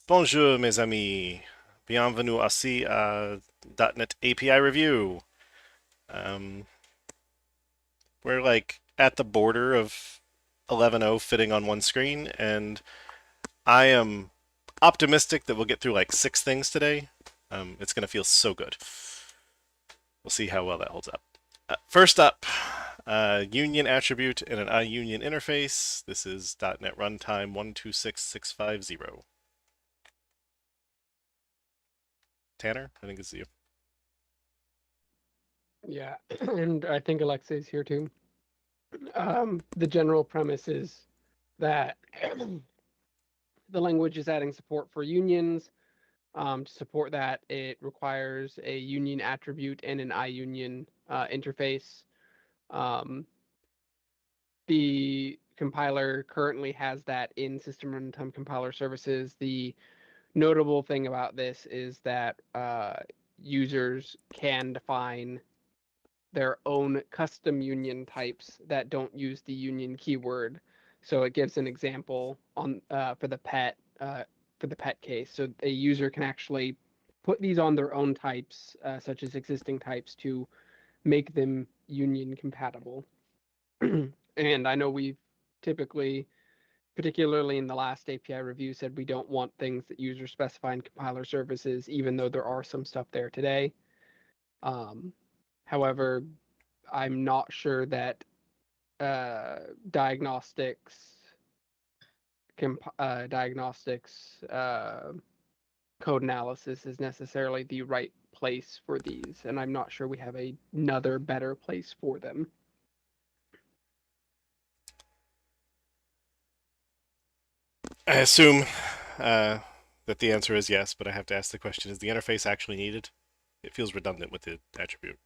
Bonjour, mes amis. Bienvenue ici à .NET API Review. Um, we're like at the border of 11.0 fitting on one screen, and I am optimistic that we'll get through like 6 things today. It's going to feel so good. We'll see how well that holds up. First up, union attribute and an iUnion interface. This is .NET Runtime 126650. Tanner, I think it's you. Yeah, and I think Alexei's here too. The general premise is that the language is adding support for unions. To support that, it requires a union attribute and an iUnion interface. Um, the compiler currently has that in system runtime compiler services. The notable thing about this is that users can define their own custom union types that don't use the union keyword. So it gives an example on for the pet case. So a user can actually put these on their own types, such as existing types, to make them union compatible. And I know we've typically, particularly in the last API review, said we don't want things that user specify in compiler services, even though there are some stuff there today. Um, However, I'm not sure that uh, diagnostics diagnostics code analysis is necessarily the right place for these, and I'm not sure we have another better place for them. I assume uh, that the answer is yes, but I have to ask the question: is the interface actually needed? It feels redundant with the attribute.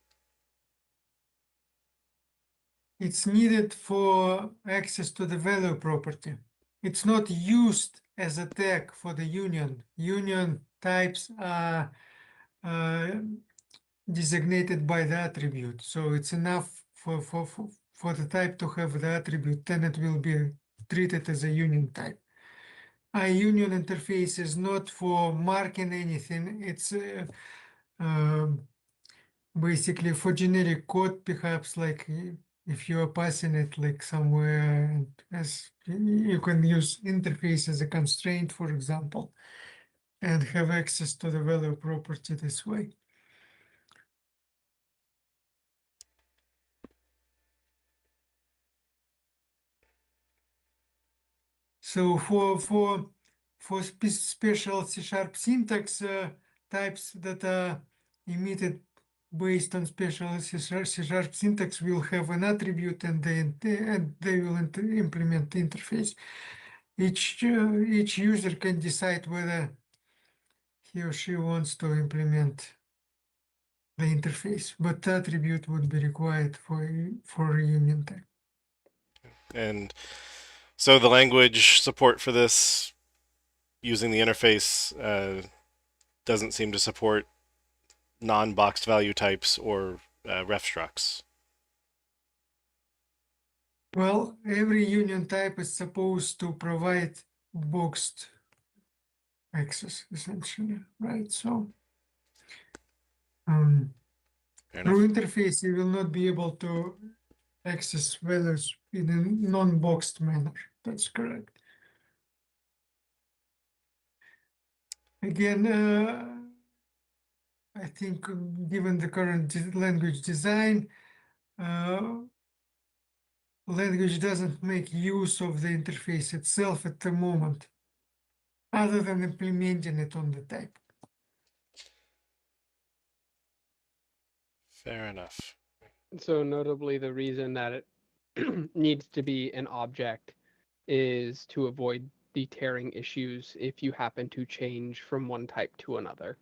It's needed for access to the value property. It's not used as a tag for the union. Union types are uh, designated by the attribute. So it's enough for the type to have the attribute, then it will be treated as a union type. A union interface is not for marking anything. It's basically for generic code, perhaps like if you are passing it like somewhere as you can use interface as a constraint, for example, and have access to the value property this way. So for special C# syntax types that are emitted based on special C# syntax will have an attribute and they will implement the interface. Each user can decide whether he or she wants to implement the interface, but the attribute would be required for a union type. And so the language support for this using the interface doesn't seem to support non-boxed value types or ref structs. Well, every union type is supposed to provide boxed access, essentially, right? So Fair through enough. interface, you will not be able to access values in a non-boxed manner. That's correct. Again, I think given the current language design, language doesn't make use of the interface itself at the moment, other than implementing it on the type. Fair enough. So notably, the reason that it needs to be an object is to avoid the tearing issues if you happen to change from one type to another.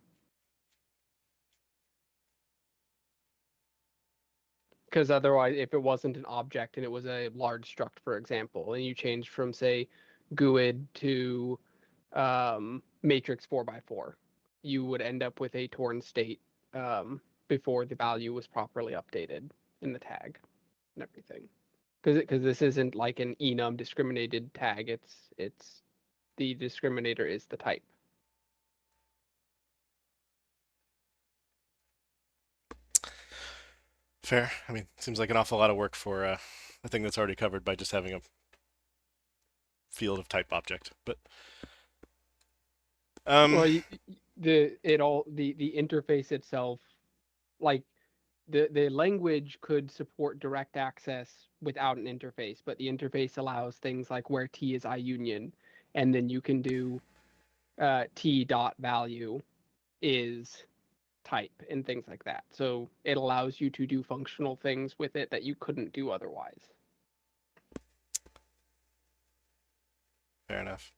Because otherwise, if it wasn't an object and it was a large struct, for example, and you changed from, say, GUID to matrix 4x4, you would end up with a torn state before the value was properly updated in the tag and everything. Because this isn't like an enum discriminated tag. It's the discriminator is the type. Fair. I mean, seems like an awful lot of work for a thing that's already covered by just having a field of type object. But Well, the interface itself, like the language could support direct access without an interface, but the interface allows things like where T is IUnion, and then you can do T dot value is type and things like that. So it allows you to do functional things with it that you couldn't do otherwise. fair enough.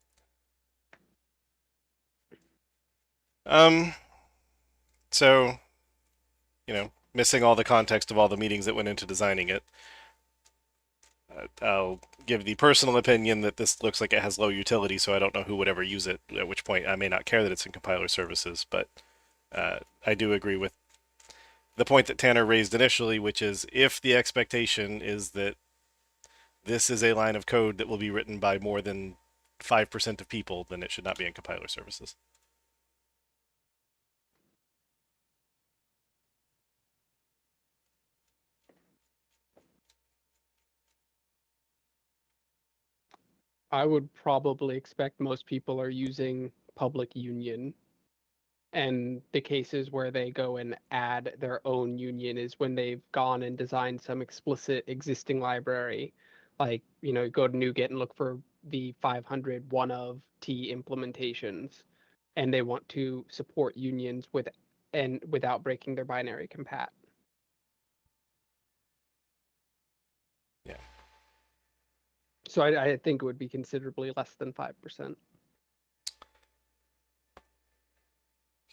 So, missing all the context of all the meetings that went into designing it, I'll give the personal opinion that this looks like it has low utility, so I don't know who would ever use it, at which point I may not care that it's in compiler services, but I do agree with the point that Tanner raised initially, which is if the expectation is that this is a line of code that will be written by more than 5% of people, then it should not be in compiler services. I would probably expect most people are using public union. And the cases where they go and add their own union is when they've gone and designed some explicit existing library. Like, go to NuGet and look for the 500 one of T implementations, and they want to support unions without breaking their binary compat. Yeah. So I think it would be considerably less than 5%.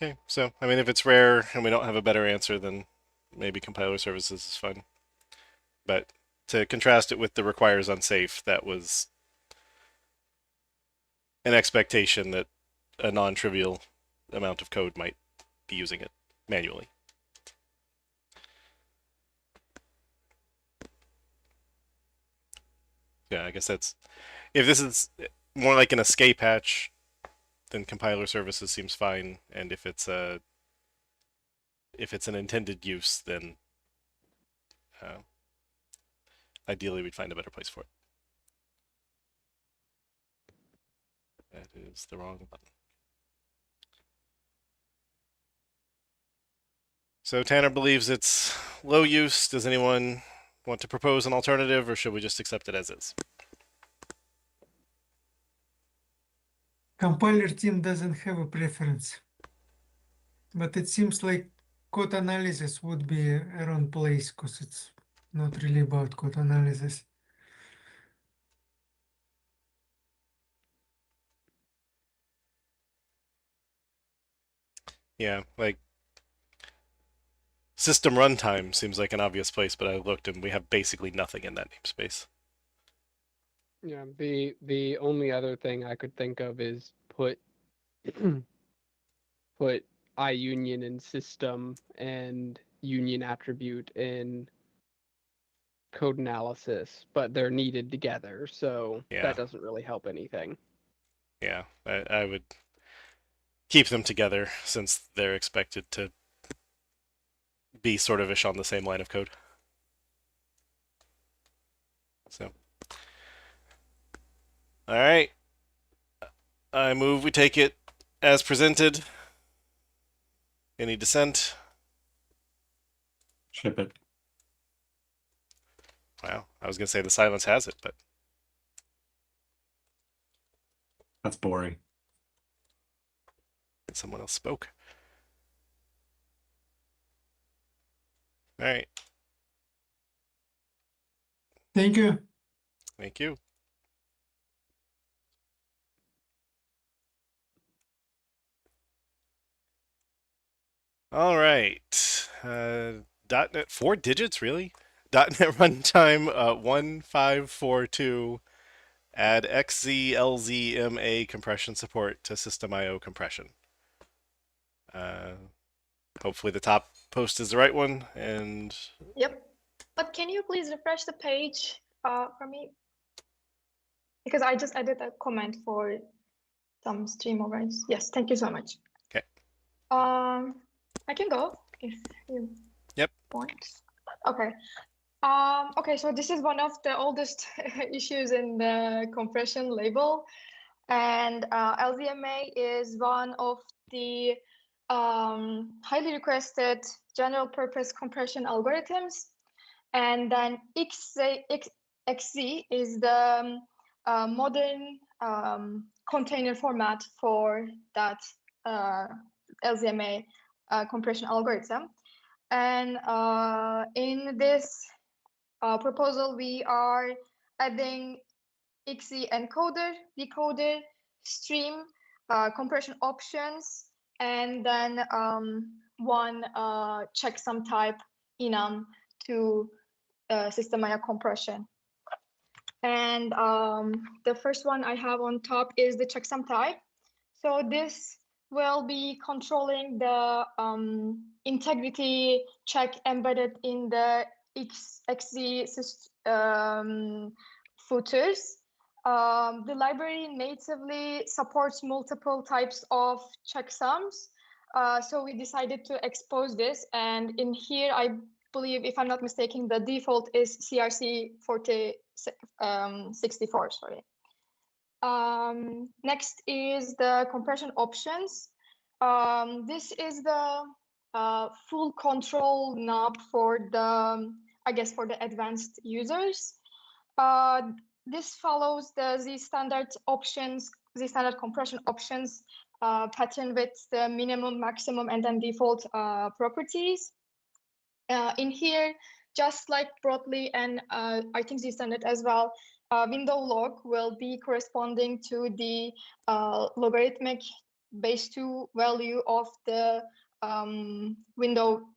Okay, so I mean, if it's rare and we don't have a better answer, then maybe compiler services is fine. But to contrast it with the requires unsafe, that was an expectation that a non-trivial amount of code might be using it manually. Yeah, I guess that's if this is more like an escape hatch, then compiler services seems fine, and if it's an intended use, then ideally we'd find a better place for it. That is the wrong button. So Tanner believes it's low use. Does anyone want to propose an alternative, or should we just accept it as is? Compiler team doesn't have a preference, but it seems like code analysis would be around place because it's not really about code analysis. Yeah, like system runtime seems like an obvious place, but I looked and we have basically nothing in that namespace. Yeah, the only other thing I could think of is put put IUnion in system and union attribute in code analysis, but they're needed together, so Yeah. that doesn't really help anything. Yeah, I would keep them together since they're expected to be sort of ish on the same line of code. So, all right. I move we take it as presented. Any dissent? Ship it. Wow, I was gonna say the silence has it, but That's boring. someone else spoke. All right. Thank you. Thank you. All right. .NET 4 digits, really? .NET runtime 1542. Add XZLZMA compression support to system IO compression. Hopefully the top post is the right one, and Yep. But can you please refresh the page for me? Because I just added a comment for some stream overrides. Yes, thank you so much. Okay. I can go if you Yep. want. Okay. Okay, so this is one of the oldest issues in the compression label. And LZMA is one of the highly requested general purpose compression algorithms. And then XZ is the modern container format for that LZMA compression algorithm. And in this proposal, we are adding XZ encoder, decoder, stream, compression options, and then one checksum type enum to system-IO compression. And the first one I have on top is the checksum type. So this will be controlling the integrity check embedded in the XZ footers. The library natively supports multiple types of checksums. So we decided to expose this. And in here, I believe, if I'm not mistaken, the default is CRC 64, sorry. Next is the compression options. This is the full control knob for the, I guess, for the advanced users. This follows the Z standard options, Z standard compression options pattern with the minimum, maximum, and then default properties. In here, just like broadly, and I think Z standard as well, window log will be corresponding to the logarithmic base 2 value of the window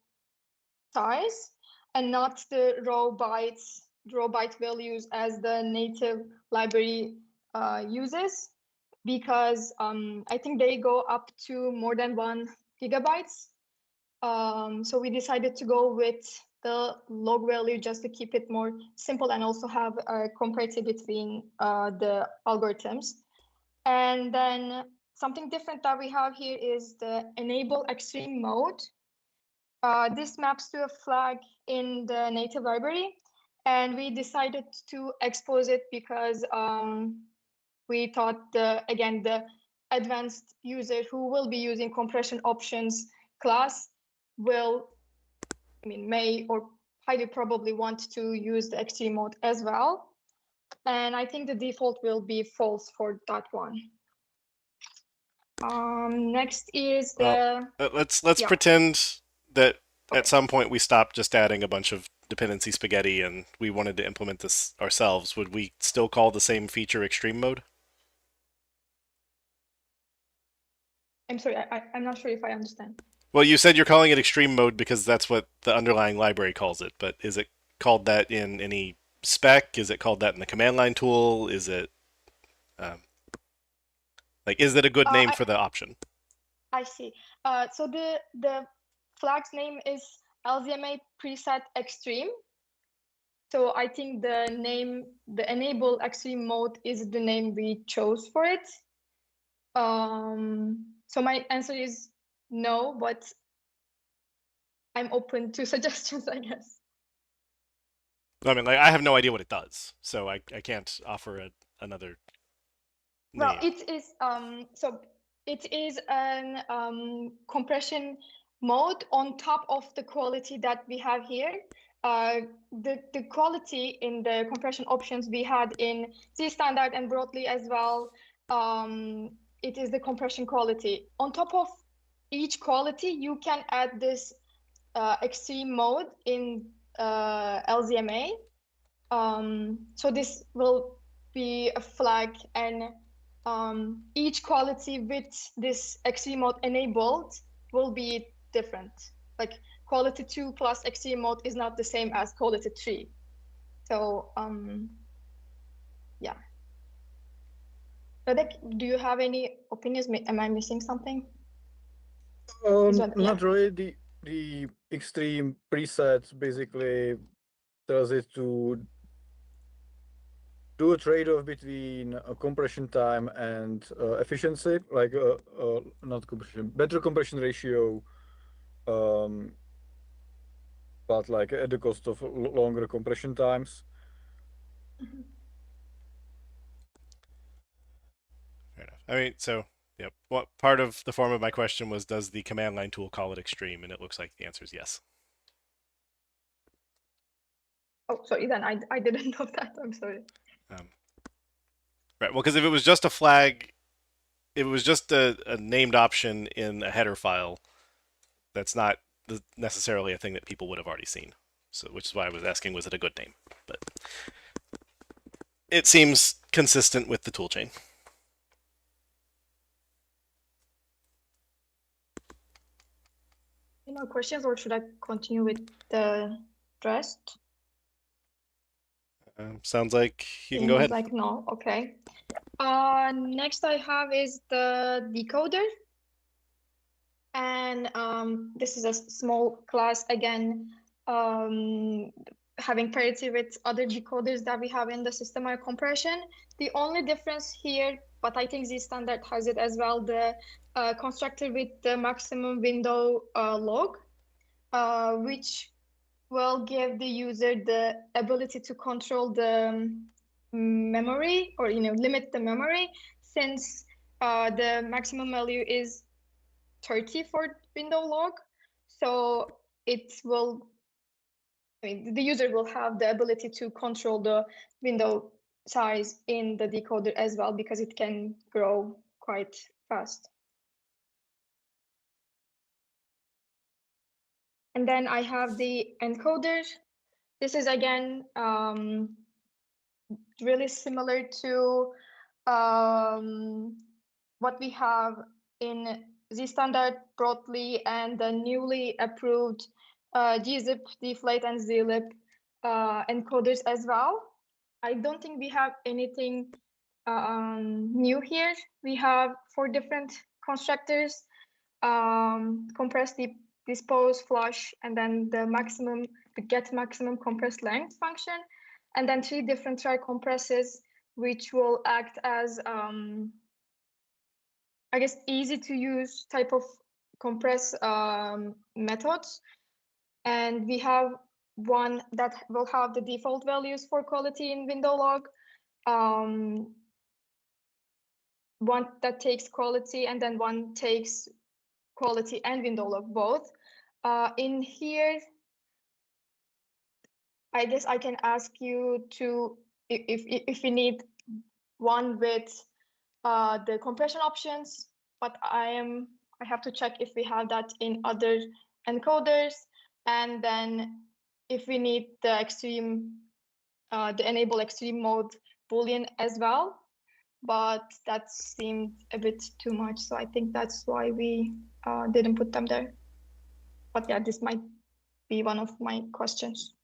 size, and not the raw byte values as the native library uses, because I think they go up to more than 1 gigabytes. So we decided to go with the log value just to keep it more simple and also have a comparative between the algorithms. And then something different that we have here is the enable extreme mode. This maps to a flag in the native library, and we decided to expose it because we thought again, the advanced user who will be using compression options class will, may or highly probably want to use the extreme mode as well. And I think the default will be false for that one. Next is the... Let's yeah. pretend that Okay. at some point we stopped just adding a bunch of dependency spaghetti and we wanted to implement this ourselves. Would we still call the same feature extreme mode? I'm sorry, I'm not sure if I understand. Well, you said you're calling it extreme mode because that's what the underlying library calls it, but is it called that in any spec? Is it called that in the command line tool? Is it like, is that a good name for the option? I see. So the flag's name is LZMA preset extreme. So I think the name, the enable extreme mode is the name we chose for it. So my answer is no, but I'm open to suggestions, I guess. I mean, like, I have no idea what it does, so I can't offer another name. Well, it is so it is an compression mode on top of the quality that we have here. The quality in the compression options we had in Z standard and broadly as well. It is the compression quality. On top of each quality, you can add this extreme mode in LZMA. So this will be a flag, and each quality with this extreme mode enabled will be different. Like quality 2 plus extreme mode is not the same as quality 3. So yeah. Radek, do you have any opinions? Am I missing something? Not really. The extreme preset basically tells it to do a trade-off between compression time and efficiency, like not compression, better compression ratio, but like at the cost of longer compression times. Fair enough. I mean, so yep. What part of the form of my question was, does the command line tool call it extreme? And it looks like the answer is yes. Oh, sorry, then I didn't know that. I'm sorry. Right. Well, because if it was just a flag, if it was just a named option in a header file, that's not necessarily a thing that people would have already seen. So, which is why I was asking, was it a good name? But it seems consistent with the toolchain. Any more questions, or should I continue with the rest? Sounds like you can go ahead. Like no, okay. Next I have is the decoder. And this is a small class, again, having parity with other decoders that we have in the system-wide compression. The only difference here, but I think Z standard has it as well, the constructor with the maximum window log, which will give the user the ability to control the memory, or limit the memory, since the maximum value is 30 for window log. So it will, the user will have the ability to control the window size in the decoder as well, because it can grow quite fast. And then I have the encoder. This is again really similar to what we have in Z standard broadly and the newly approved gzip, dflate, and zlib encoders as well. I don't think we have anything new here. We have 4 different constructors: compress, dispose, flush, and then the get maximum compressed length function, and then 3 different try compresses, which will act as I guess easy to use type of compress methods. And we have one that will have the default values for quality in window log, one that takes quality, and then one takes quality and window log both. In here, I guess I can ask you to, if you need one with the compression options, but I have to check if we have that in other encoders, and then if we need the extreme, the enable extreme mode Boolean as well, but that seemed a bit too much, so I think that's why we didn't put them there. But yeah, this might be one of my questions.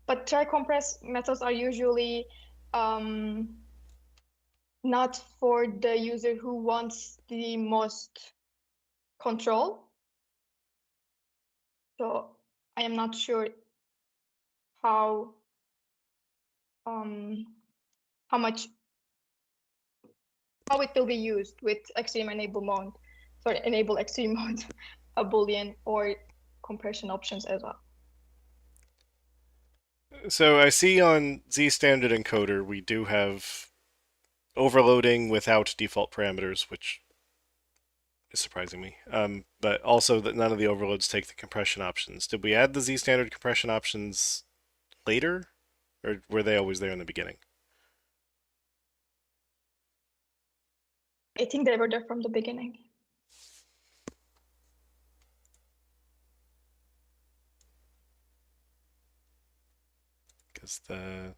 But try compress methods are usually not for the user who wants the most control. So I am not sure how it will be used with extreme enable mode, enable extreme mode, a Boolean, or compression options as well. So I see on Z standard encoder we do have overloading without default parameters, which is surprising me. But also that none of the overloads take the compression options. Did we add the Z standard compression options later, or were they always there in the beginning? I think they were there from the beginning. Because the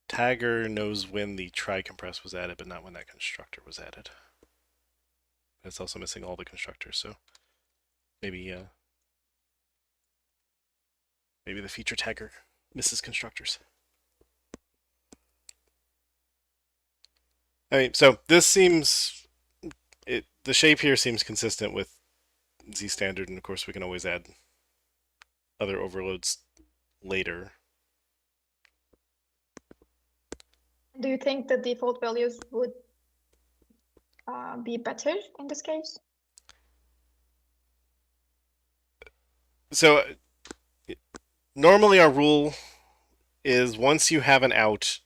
tagger knows when the try compress was added, but not when that constructor was added. It's also missing all the constructors, so maybe maybe the feature tagger misses constructors. I mean, so this seems, the shape here seems consistent with Z standard, and of course we can always add other overloads later. Do you think the default values would be better in this case? So normally our rule is once you have an out,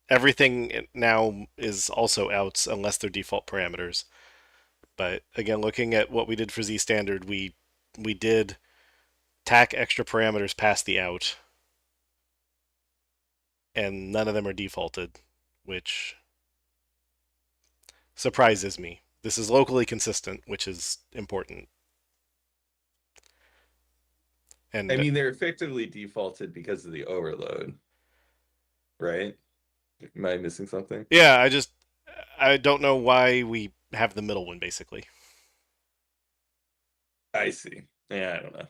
everything now is also outs unless they're default parameters. But again, looking at what we did for Z standard, we did tack extra parameters past the out, and none of them are defaulted, which surprises me. This is locally consistent, which is important. And I mean, they're effectively defaulted because of the overload, right? Am I missing something? yeah, I don't know why we have the middle one basically. I see. Yeah, I don't know.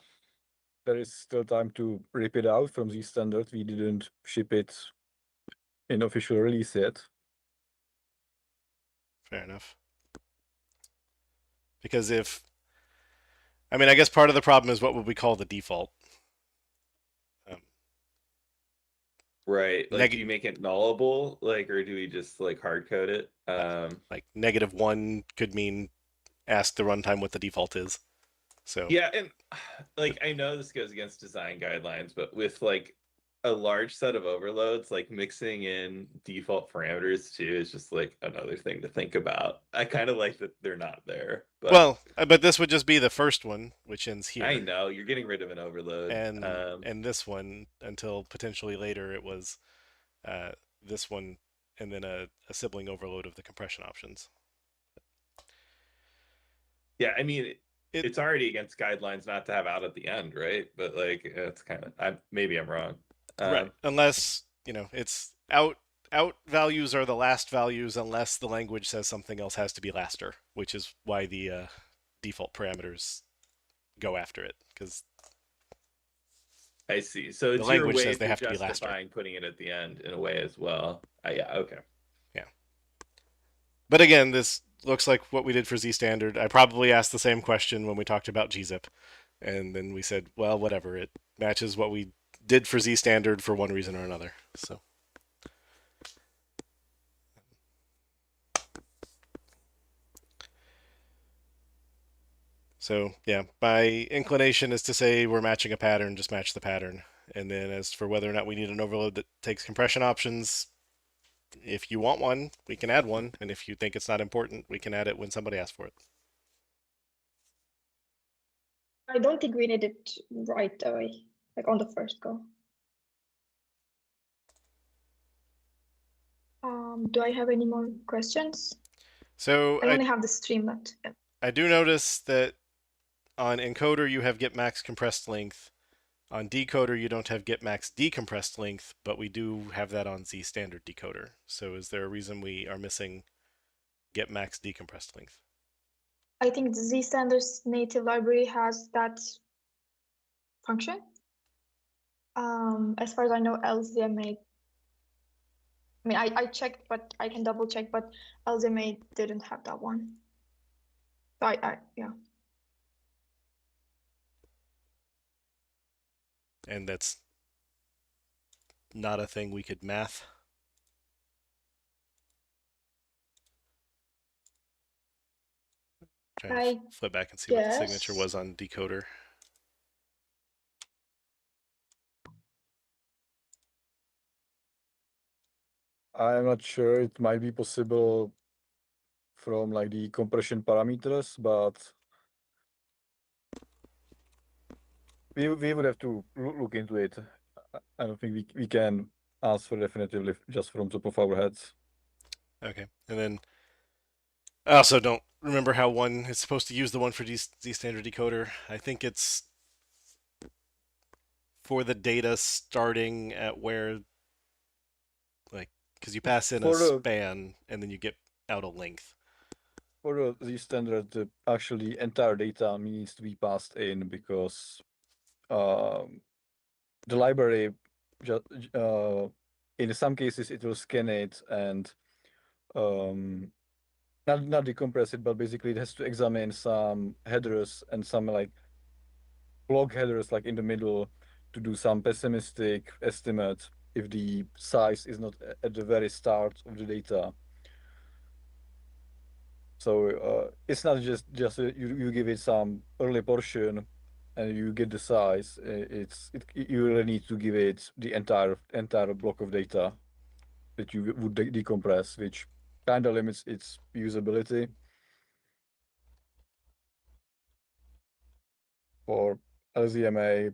There is still time to rip it out from the standard. We didn't ship it in official release yet. Fair enough. Because I guess part of the problem is what would we call the default? Right. Like, do you make it nullable? Like, or do we just like hard code it? Like -1 could mean ask the runtime what the default is. So yeah, and like I know this goes against design guidelines, but with like a large set of overloads, like mixing in default parameters too is just like another thing to think about. I kind of like that they're not there, but well, but this would just be the first one, which ends here. I know you're getting rid of an overload, and this one until potentially later it was this one, and then a sibling overload of the compression options. yeah, I mean it's already against guidelines not to have out at the end, right? But like it's kind of maybe I'm wrong. Right, unless it's out values are the last values unless the language says something else has to be laster, which is why the default parameters go after it, because I see. So it's the your language way says they for have to be laster. justifying putting it at the end in a way as well. Yeah, okay. Yeah. But again, this looks like what we did for Z standard. I probably asked the same question when we talked about gzip, and then we said, well, whatever, it matches what we did for Z standard for one reason or another. So yeah, my inclination is to say we're matching a pattern, just match the pattern. And then as for whether or not we need an overload that takes compression options, if you want one, we can add one. And if you think it's not important, we can add it when somebody asks for it. I don't think we need it right away, like on the first go. Do I have any more questions? So I only have the stream left. Yeah. I do notice that on encoder you have get max compressed length. On decoder you don't have get max decompressed length, but we do have that on Z standard decoder. So is there a reason we are missing get max decompressed length? I think the Z standards native library has that function. As far as I know, LZMA. I mean, I checked, but I can double check, but LZMA didn't have that one. So yeah. And that's not a thing we could math. Trying to flip back and see what the signature was on decoder. I'm not sure. It might be possible from like the compression parameters, but we would have to look into it. I don't think we can answer definitively just from top of our heads. Okay, and then I also don't remember how one is supposed to use the one for Z standard decoder. I think it's for the data starting at where, like, because you pass in a span and then you get out a length. For the standard, actually entire data needs to be passed in because the library, in some cases, it will scan it and not decompress it, but basically it has to examine some headers and some like block headers like in the middle to do some pessimistic estimate if the size is not at the very start of the data. So it's not just you give it some early portion and you get the size. You really need to give it the entire block of data that you would decompress, which kind of limits its usability. For LZMA,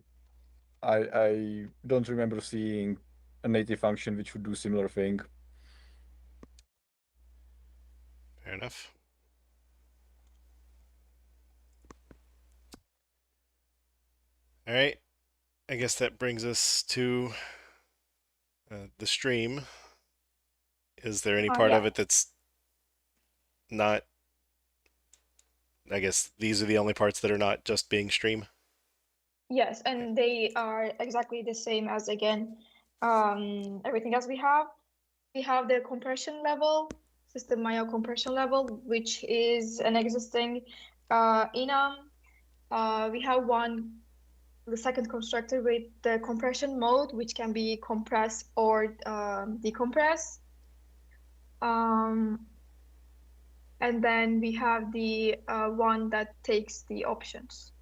I don't remember seeing a native function which would do similar thing. Fair enough. All right. I guess that brings us to the stream. Is there any part yeah. of it that's not? I guess these are the only parts that are not just being stream. Yes, and they are exactly the same as, again, everything else we have. We have the compression level, system Maya compression level, which is an existing enum. We have the second constructor with the compression mode, which can be compress or decompress. And then we have the one that takes the options.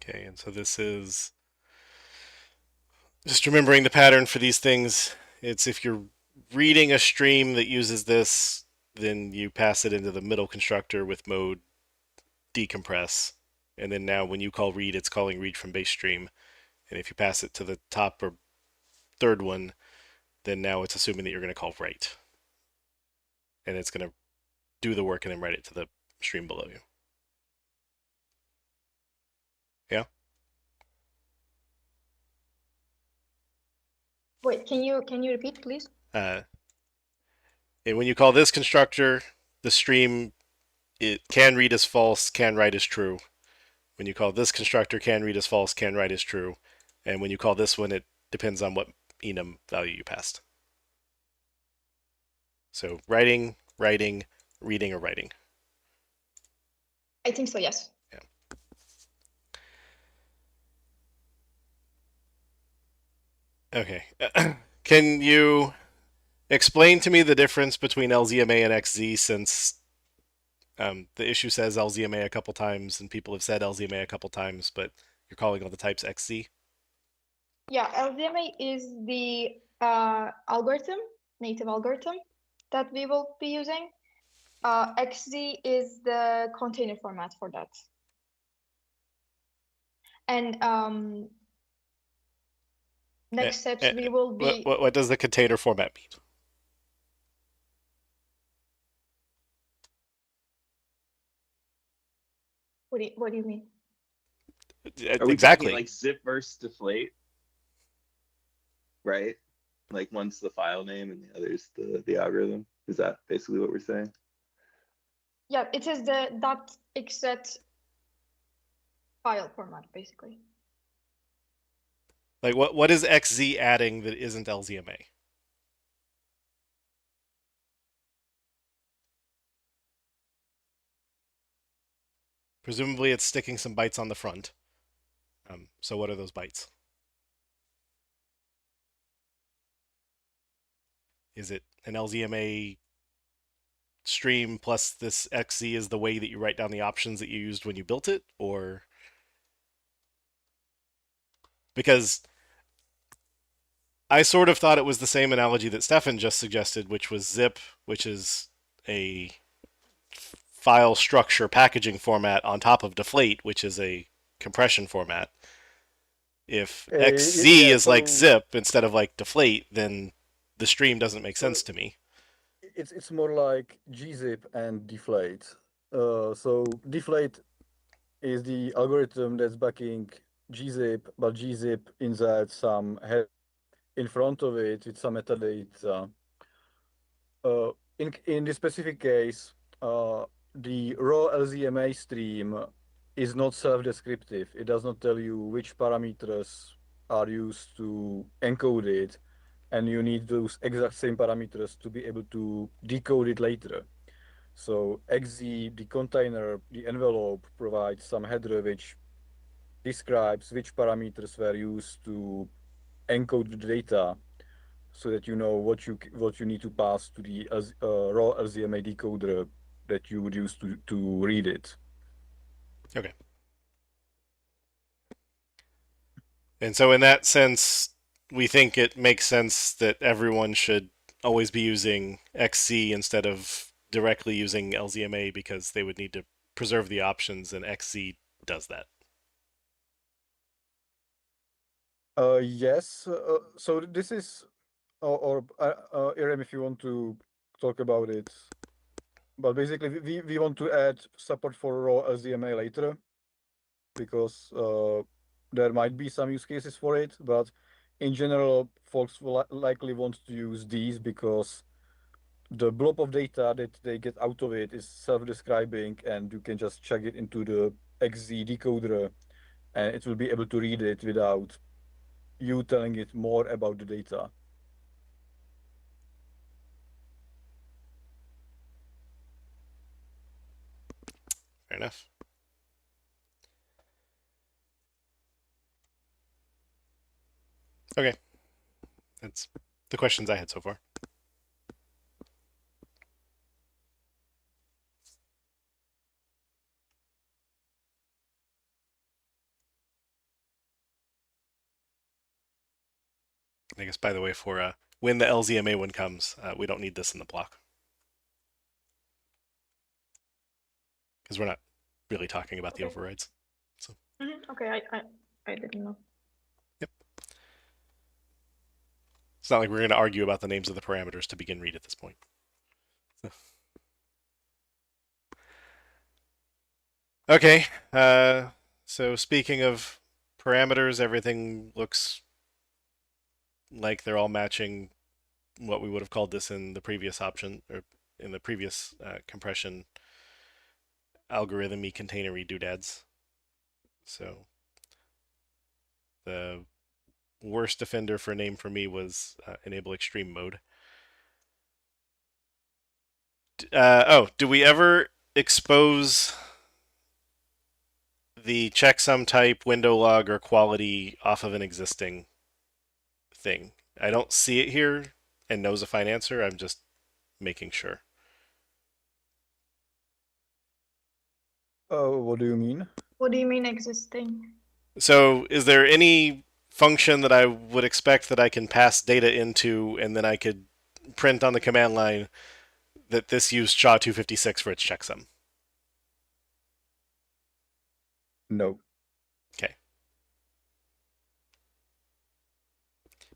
Okay, and so this is just remembering the pattern for these things. It's if you're reading a stream that uses this, then you pass it into the middle constructor with mode decompress. And then now when you call read, it's calling read from base stream. And if you pass it to the top or third one, then now it's assuming that you're going to call write. And it's going to do the work and then write it to the stream below you. Yeah? Wait, can you repeat, please? And when you call this constructor, the stream, it can read as false, can write as true. When you call this constructor, can read as false, can write as true. And when you call this one, it depends on what enum value you passed. So writing, reading, or writing. I think so, yes. Yeah. Okay. Can you explain to me the difference between LZMA and XZ, since the issue says LZMA a couple times and people have said LZMA a couple times, but you're calling all the types XZ? Yeah, LZMA is the algorithm, native algorithm that we will be using. XZ is the container format for that. And next steps we will be. What does the container format mean? What do you mean? Are we Exactly. talking like zip versus deflate? Right? Like one's the file name and the other's the algorithm. Is that basically what we're saying? Yeah, it is the .xset file format, basically. Like what is XZ adding that isn't LZMA? Presumably it's sticking some bytes on the front. So what are those bytes? Is it an LZMA stream plus this XZ is the way that you write down the options that you used when you built it? Or because I sort of thought it was the same analogy that Stefan just suggested, which was zip, which is a file structure packaging format on top of deflate, which is a compression format. If XZ is like zip instead of like deflate, then the stream doesn't make sense to me. It's more like gzip and deflate. So deflate is the algorithm that's backing gzip, but gzip inserts some head in front of it with some metadata. In this specific case, the raw LZMA stream is not self-descriptive. It does not tell you which parameters are used to encode it, and you need those exact same parameters to be able to decode it later. So XZ, the container, the envelope provides some header which describes which parameters were used to encode the data, so that you know what you need to pass to the raw LZMA decoder that you would use to read it. Okay. And so in that sense, we think it makes sense that everyone should always be using XC instead of directly using LZMA because they would need to preserve the options, and XC does that. Yes. So this is, or Irem, if you want to talk about it, but basically we want to add support for raw LZMA later, because there might be some use cases for it, but in general, folks will likely want to use these because the blob of data that they get out of it is self-describing, and you can just check it into the XZ decoder, and it will be able to read it without you telling it more about the data. Fair enough. Okay. That's the questions I had so far. I guess, by the way, for when the LZMA one comes, we don't need this in the block. Because we're not really talking about the Okay. overrides. So Okay, I didn't know. yep. It's not like we're going to argue about the names of the parameters to begin read at this point. Okay. So speaking of parameters, everything looks like they're all matching what we would have called this in the previous option, or in the previous compression algorithmy containery doodads. So the worst offender for name for me was enable extreme mode. Do we ever expose the checksum type, window log, or quality off of an existing thing? I don't see it here, and knows a fine answer. I'm just making sure. What do you mean? What do you mean existing? So is there any function that I would expect that I can pass data into, and then I could print on the command line that this used SHA-256 for its checksum? No. Okay.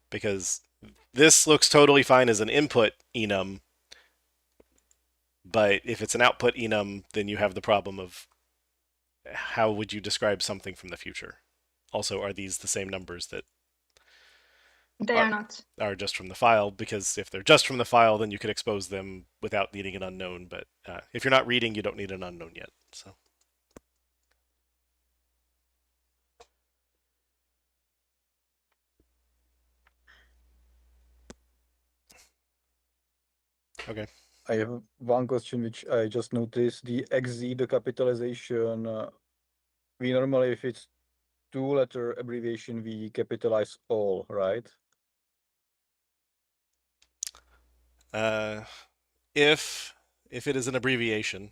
Because this looks totally fine as an input enum, but if it's an output enum, then you have the problem of how would you describe something from the future? Also, are these the same numbers that They are not. are just from the file? Because if they're just from the file, then you could expose them without needing an unknown. But if you're not reading, you don't need an unknown yet. So. Okay. I have one question which I just noticed. The XZ, the capitalization, we normally, if it's two-letter abbreviation, we capitalize all, right? If it is an abbreviation,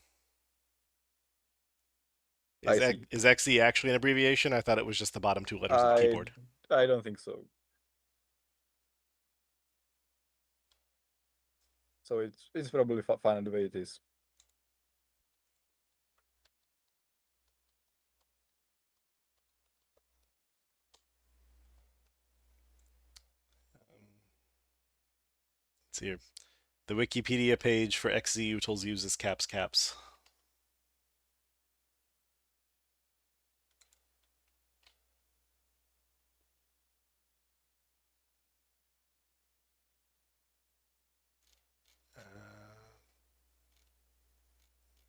I see. is XZ actually an abbreviation? I thought it was just the bottom two letters of the keyboard. I don't think so. So it's probably fine the way it is. Let's see here. The Wikipedia page for XZ utils uses caps.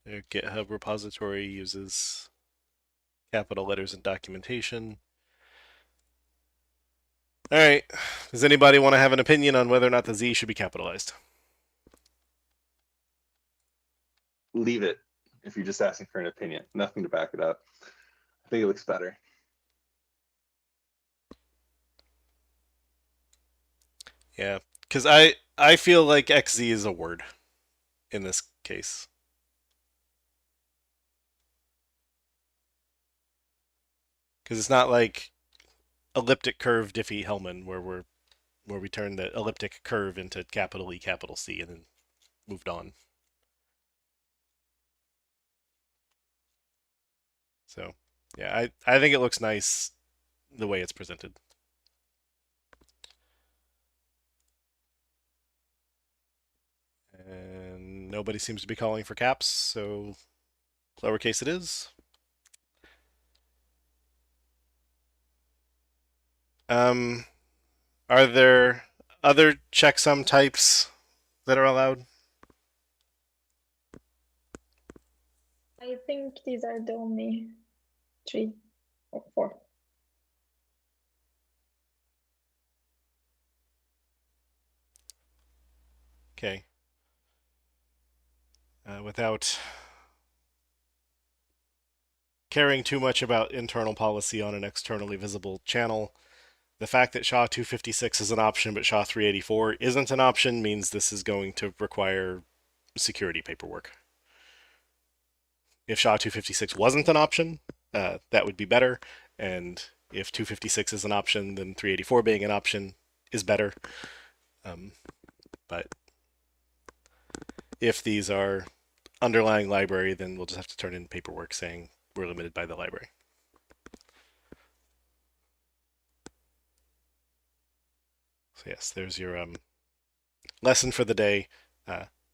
Their GitHub repository uses capital letters in documentation. All right. Does anybody want to have an opinion on whether or not the Z should be capitalized? leave it if you're just asking for an opinion, nothing to back it up. I think it looks better. Yeah, because I feel like XZ is a word in this case. Because it's not like elliptic curve Diffie-Hellman where we turn the elliptic curve into capital E capital C and then moved on. So yeah, I think it looks nice the way it's presented. And nobody seems to be calling for caps, so lowercase it is. Are there other checksum types that are allowed? I think these are the only 3 or 4. Okay. Without caring too much about internal policy on an externally visible channel, the fact that SHA-256 is an option but SHA-384 isn't an option means this is going to require security paperwork. If SHA-256 wasn't an option, that would be better, and if 256 is an option, then 384 being an option is better. But if these are underlying library, then we'll just have to turn in paperwork saying we're limited by the library. So yes, there's your lesson for the day.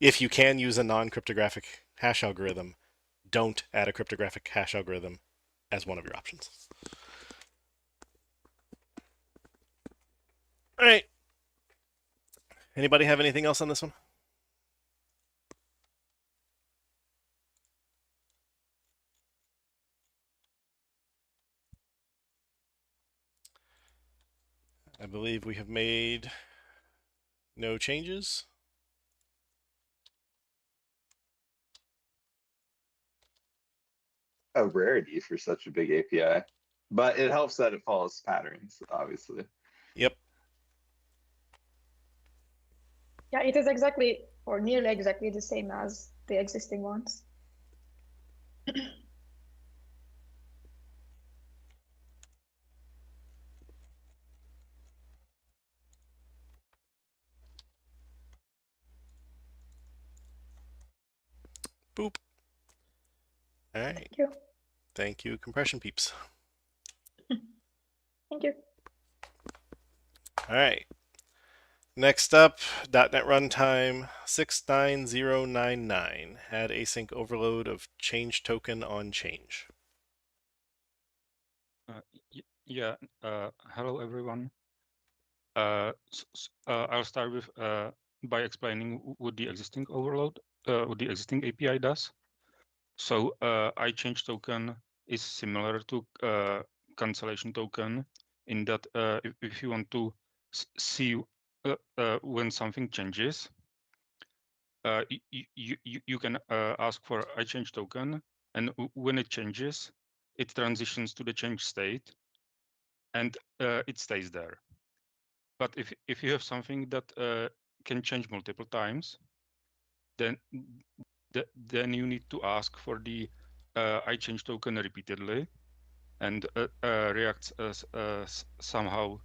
If you can use a non-cryptographic hash algorithm, don't add a cryptographic hash algorithm as one of your options. All right. Anybody have anything else on this one? I believe we have made no changes. A rarity for such a big API, but it helps that it follows patterns, obviously. Yep. Yeah, it is exactly or nearly exactly the same as the existing ones. Boop. All right. Thank you. Thank you, compression peeps. Thank you. All right. Next up, .NET Runtime 69099 had async overload of ChangeToken on change. Yeah, hello everyone. I'll start with by explaining what the existing overload, what the existing API does. So iChangeToken is similar to cancellation token in that if you want to see when something changes, you can ask for iChangeToken, and when it changes, it transitions to the change state, and it stays there. But if you have something that can change multiple times, then you need to ask for the iChangeToken repeatedly, and reacts somehow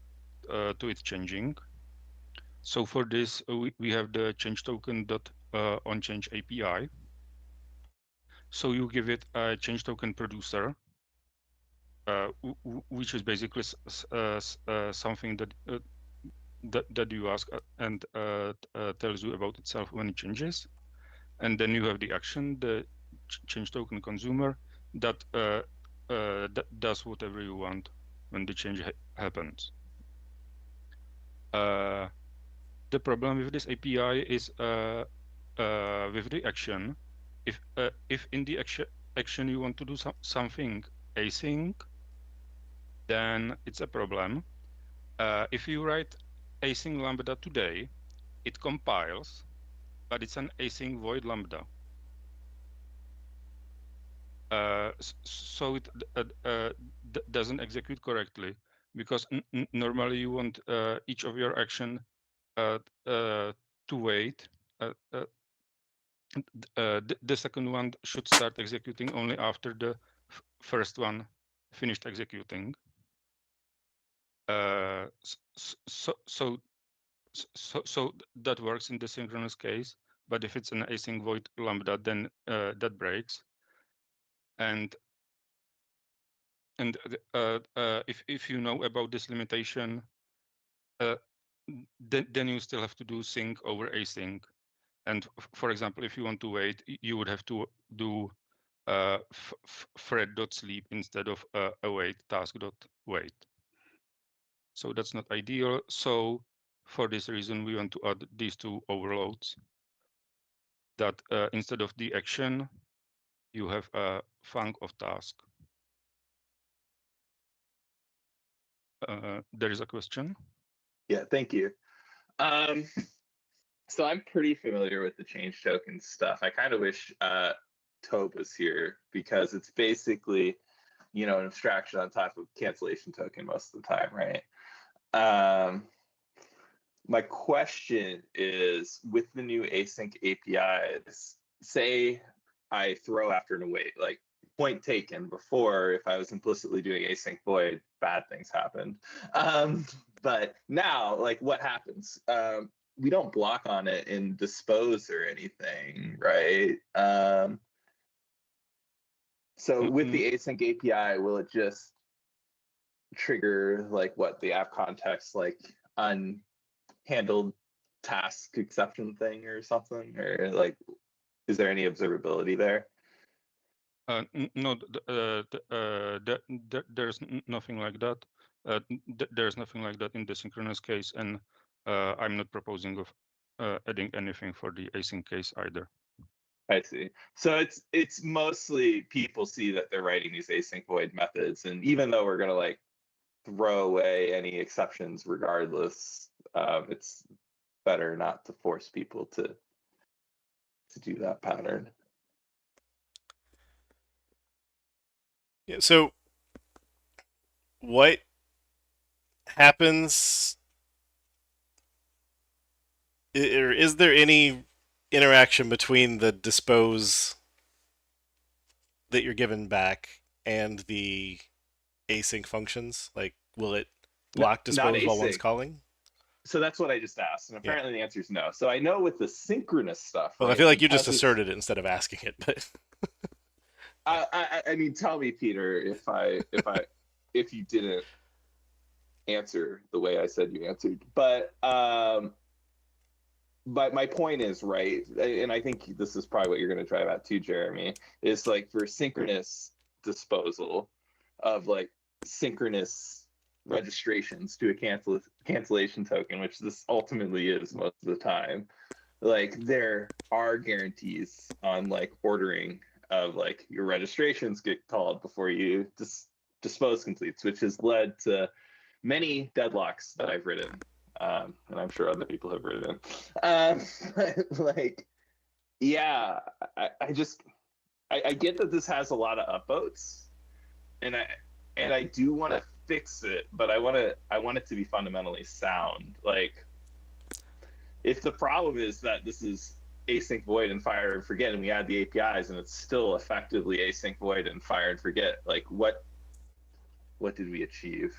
to its changing. So for this, we have the ChangeToken onChange API. So you give it a ChangeToken producer, which is basically something that you ask and tells you about itself when it changes. And then you have the action, the ChangeToken consumer, that does whatever you want when the change happens. The problem with this API is with the action. If in the action you want to do something async, then it's a problem. If you write async lambda today, it compiles, but it's an async void lambda. So it doesn't execute correctly, because normally you want each of your action to wait. The second one should start executing only after the first one finished executing. So that works in the synchronous case, but if it's an async void lambda, then that breaks. And if you know about this limitation, then you still have to do sync over async. And for example, if you want to wait, you would have to do thread.sleep instead of await task.wait. So that's not ideal. So for this reason, we want to add these two overloads, that instead of the action, you have a func of task. There is a question. Yeah, thank you. So I'm pretty familiar with the ChangeToken stuff. I kind of wish Tobe was here, because it's basically, an abstraction on top of cancellation token most of the time, right? My question is, with the new async APIs, say I throw after and await, like point taken, before, if I was implicitly doing async void, bad things happened. But now, like, what happens? We don't block on it in dispose or anything, right? So with the async API, will it just trigger, like, what, the app context, like unhandled task exception thing or something? Or, like, is there any observability there? No, there's nothing like that. There's nothing like that in the synchronous case, and I'm not proposing of adding anything for the async case either. I see. So it's mostly people see that they're writing these async void methods, and even though we're gonna like throw away any exceptions regardless, it's better not to force people to do that pattern. Yeah, so what happens, or is there any interaction between the dispose that you're given back and the async functions? Like, will it block dispose while one's async. calling? So that's what I just asked, and apparently the answer is no. So I know with the synchronous stuff, Well, right, I feel like you just because asserted it instead of asking it, but I mean, tell me, Peter, if you didn't answer the way I said you answered. But my point is, right, and I think this is probably what you're going to drive at too, Jeremy, is like for synchronous disposal of like synchronous registrations to a cancellation token, which this ultimately is most of the time. Like, there are guarantees on like ordering of like your registrations get called before you dispose completes, which has led to many deadlocks that I've written, and I'm sure other people have written. Like, yeah, I get that this has a lot of upvotes, and I do want to fix it, but I want it to be fundamentally sound. Like, if the problem is that this is async void and fire and forget, and we add the APIs and it's still effectively async void and fire and forget, like, what did we achieve?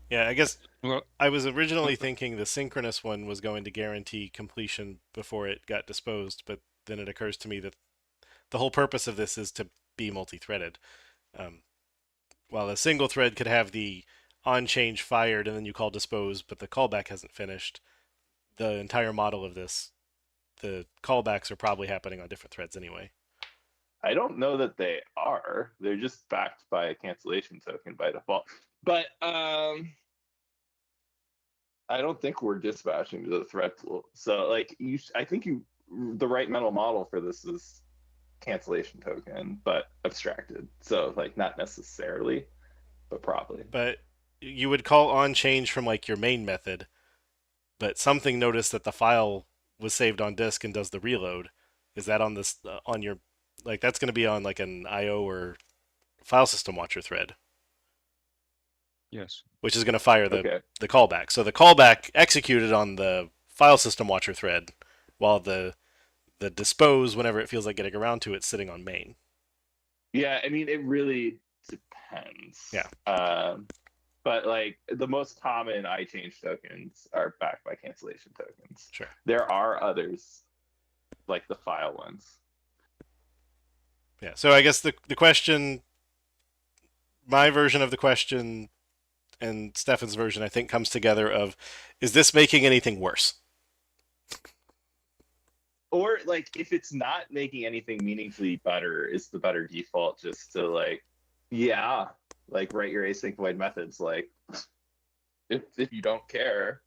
yeah, I guess Well, I was originally thinking the synchronous one was going to guarantee completion before it got disposed, but then it occurs to me that the whole purpose of this is to be multi-threaded. While a single thread could have the on change fired and then you call dispose, but the callback hasn't finished, the entire model of this, the callbacks are probably happening on different threads anyway. I don't know that they are. They're just backed by a cancellation token by default. But I don't think we're dispatching to the thread pool. So like, I think the right mental model for this is cancellation token, but abstracted. So like, not necessarily, but probably. But you would call on change from like your main method, but something noticed that the file was saved on disk and does the reload. Is that on this on your like that's going to be on like an IO or file system watcher thread, Yes. which is going to fire Okay. the callback. So the callback executed on the file system watcher thread, while the dispose, whenever it feels like getting around to it, sitting on main. Yeah, I mean, it really depends. Yeah. But like the most common iChange tokens are backed by cancellation tokens. Sure. There are others, like the file ones. Yeah. So I guess the question, my version of the question, and Stefan's version, I think, comes together of, is this making anything worse? Or like if it's not making anything meaningfully better, is the better default just to like, yeah, like write your async void methods like if you don't care.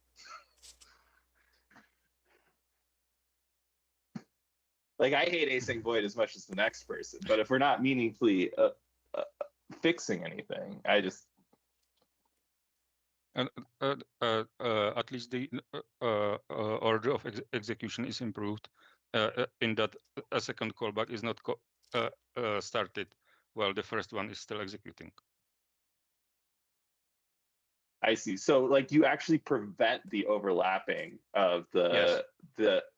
Like I hate async void as much as the next person, but if we're not meaningfully fixing anything, I just At least the order of execution is improved in that a second callback is not started while the first one is still executing. I see. So like you actually prevent the overlapping of the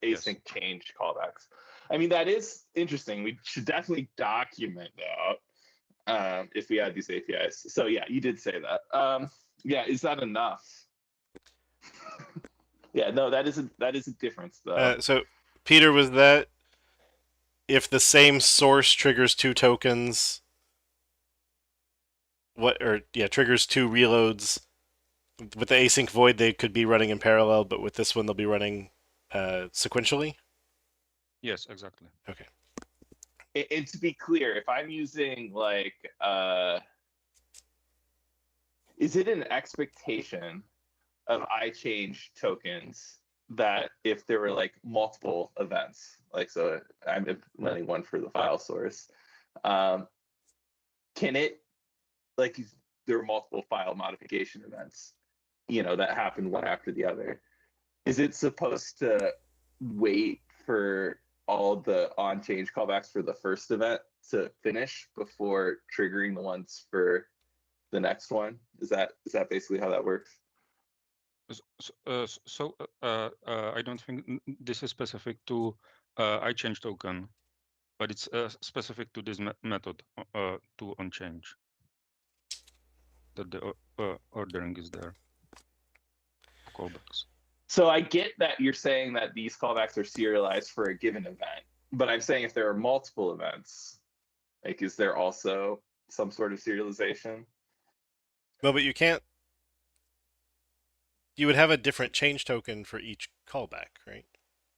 async change callbacks. I mean, that is interesting. We should definitely document that if we add these APIs. So yeah, you did say that. Yeah, is that enough? Yeah, no, that is a difference though. So Peter, was that if the same source triggers 2 tokens, triggers 2 reloads? With the async void, they could be running in parallel, but with this one, they'll be running sequentially? Yes, exactly. Okay. And to be clear, if I'm using like, is it an expectation of iChange tokens that if there were like multiple events, like so I'm implementing one for the file source, can it, like if there were multiple file modification events, that happen one after the other, is it supposed to wait for all the on change callbacks for the first event to finish before triggering the ones for the next one? Is that basically how that works? I don't think this is specific to ChangeToken, but it's specific to this method to onChange. That the ordering is there. Callbacks. So I get that you're saying that these callbacks are serialized for a given event, but I'm saying if there are multiple events, like is there also some sort of serialization? No, but you can't. You would have a different change token for each callback, right?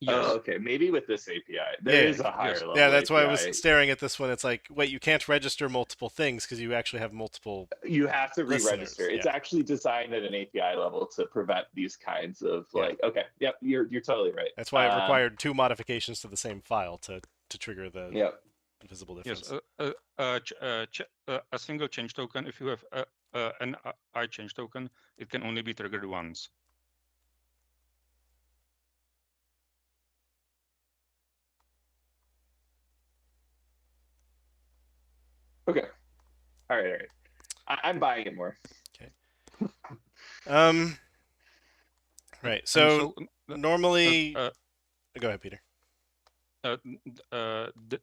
Yes. Oh, okay. Maybe with this API, there is a higher level. Yeah, that's API. why I was staring at this one. It's like, wait, you can't register multiple things because you actually have multiple. You have to re-register. Listeners, It's yeah. actually designed at an API level to prevent these kinds of like. Okay, yep, you're totally right. That's why it required 2 modifications to the same file to trigger the visible difference. Yes. A single change token. If you have an iChange token, it can only be triggered once. Okay. All right. I'm buying it more. Okay. Right. So normally, go ahead, Peter.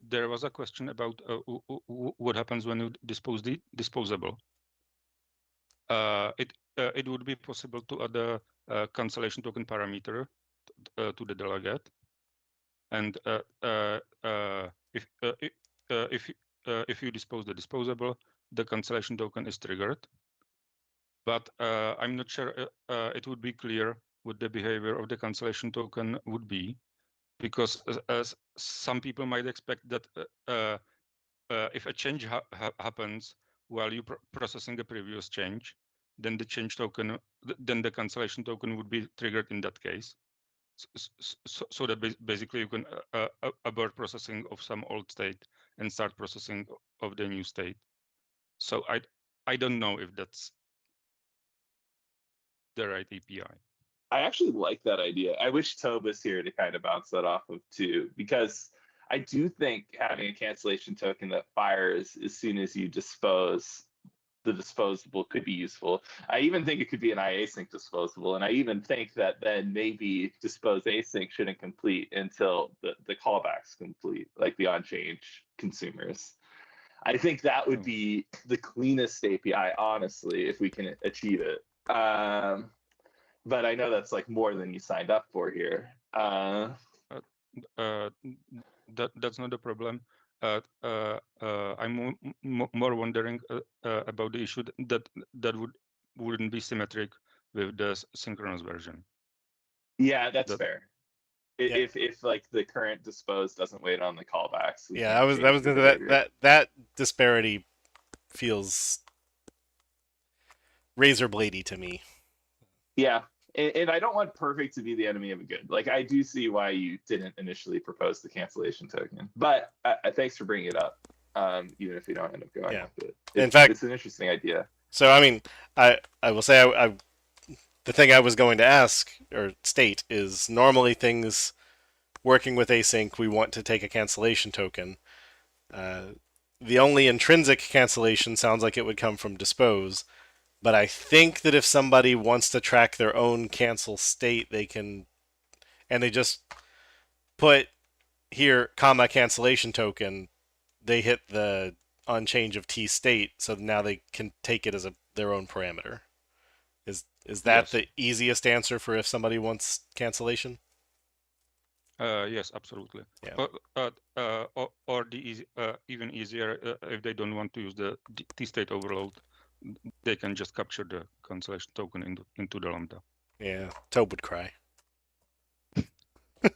There was a question about what happens when you dispose the disposable. It would be possible to add a cancellation token parameter to the delegate, and if you dispose the disposable, the cancellation token is triggered. But I'm not sure it would be clear what the behavior of the cancellation token would be, because some people might expect that if a change happens while you processing a previous change, then the change token, then the cancellation token would be triggered in that case. So that basically you can abort processing of some old state and start processing of the new state. So I don't know if that's the right API. I actually like that idea. I wish Tob was here to kind of bounce that off of too, because I do think having a cancellation token that fires as soon as you dispose the disposable could be useful. I even think it could be an iasync disposable, and I even think that then maybe dispose async shouldn't complete until the callbacks complete, like the on-change consumers. I think that would be the cleanest API, honestly, if we can achieve it. But I know that's like more than you signed up for here. That's not a problem. I'm more wondering about the issue that wouldn't be symmetric with the synchronous version. Yeah, that's That- fair. Yeah. If like the current dispose doesn't wait on the callbacks, we Yeah, can't that change was the that behavior. that disparity feels razor bladey to me. Yeah, and I don't want perfect to be the enemy of a good. Like, I do see why you didn't initially propose the cancellation token, but thanks for bringing it up. Even if you don't end up going Yeah. with it, In fact, it's an interesting idea. So I mean, I will say I the thing I was going to ask or state is normally things working with async we want to take a cancellation token. The only intrinsic cancellation sounds like it would come from dispose, but I think that if somebody wants to track their own cancel state, they can, and they just put here comma cancellation token, they hit the unchange of t state, so now they can take it as their own parameter. Is that Yes. the easiest answer for if somebody wants cancellation? Yes, absolutely. Yeah. Or the easy, even easier if they don't want to use the t-state overload, they can just capture the cancellation token into the lambda. Yeah, Tobe would cry.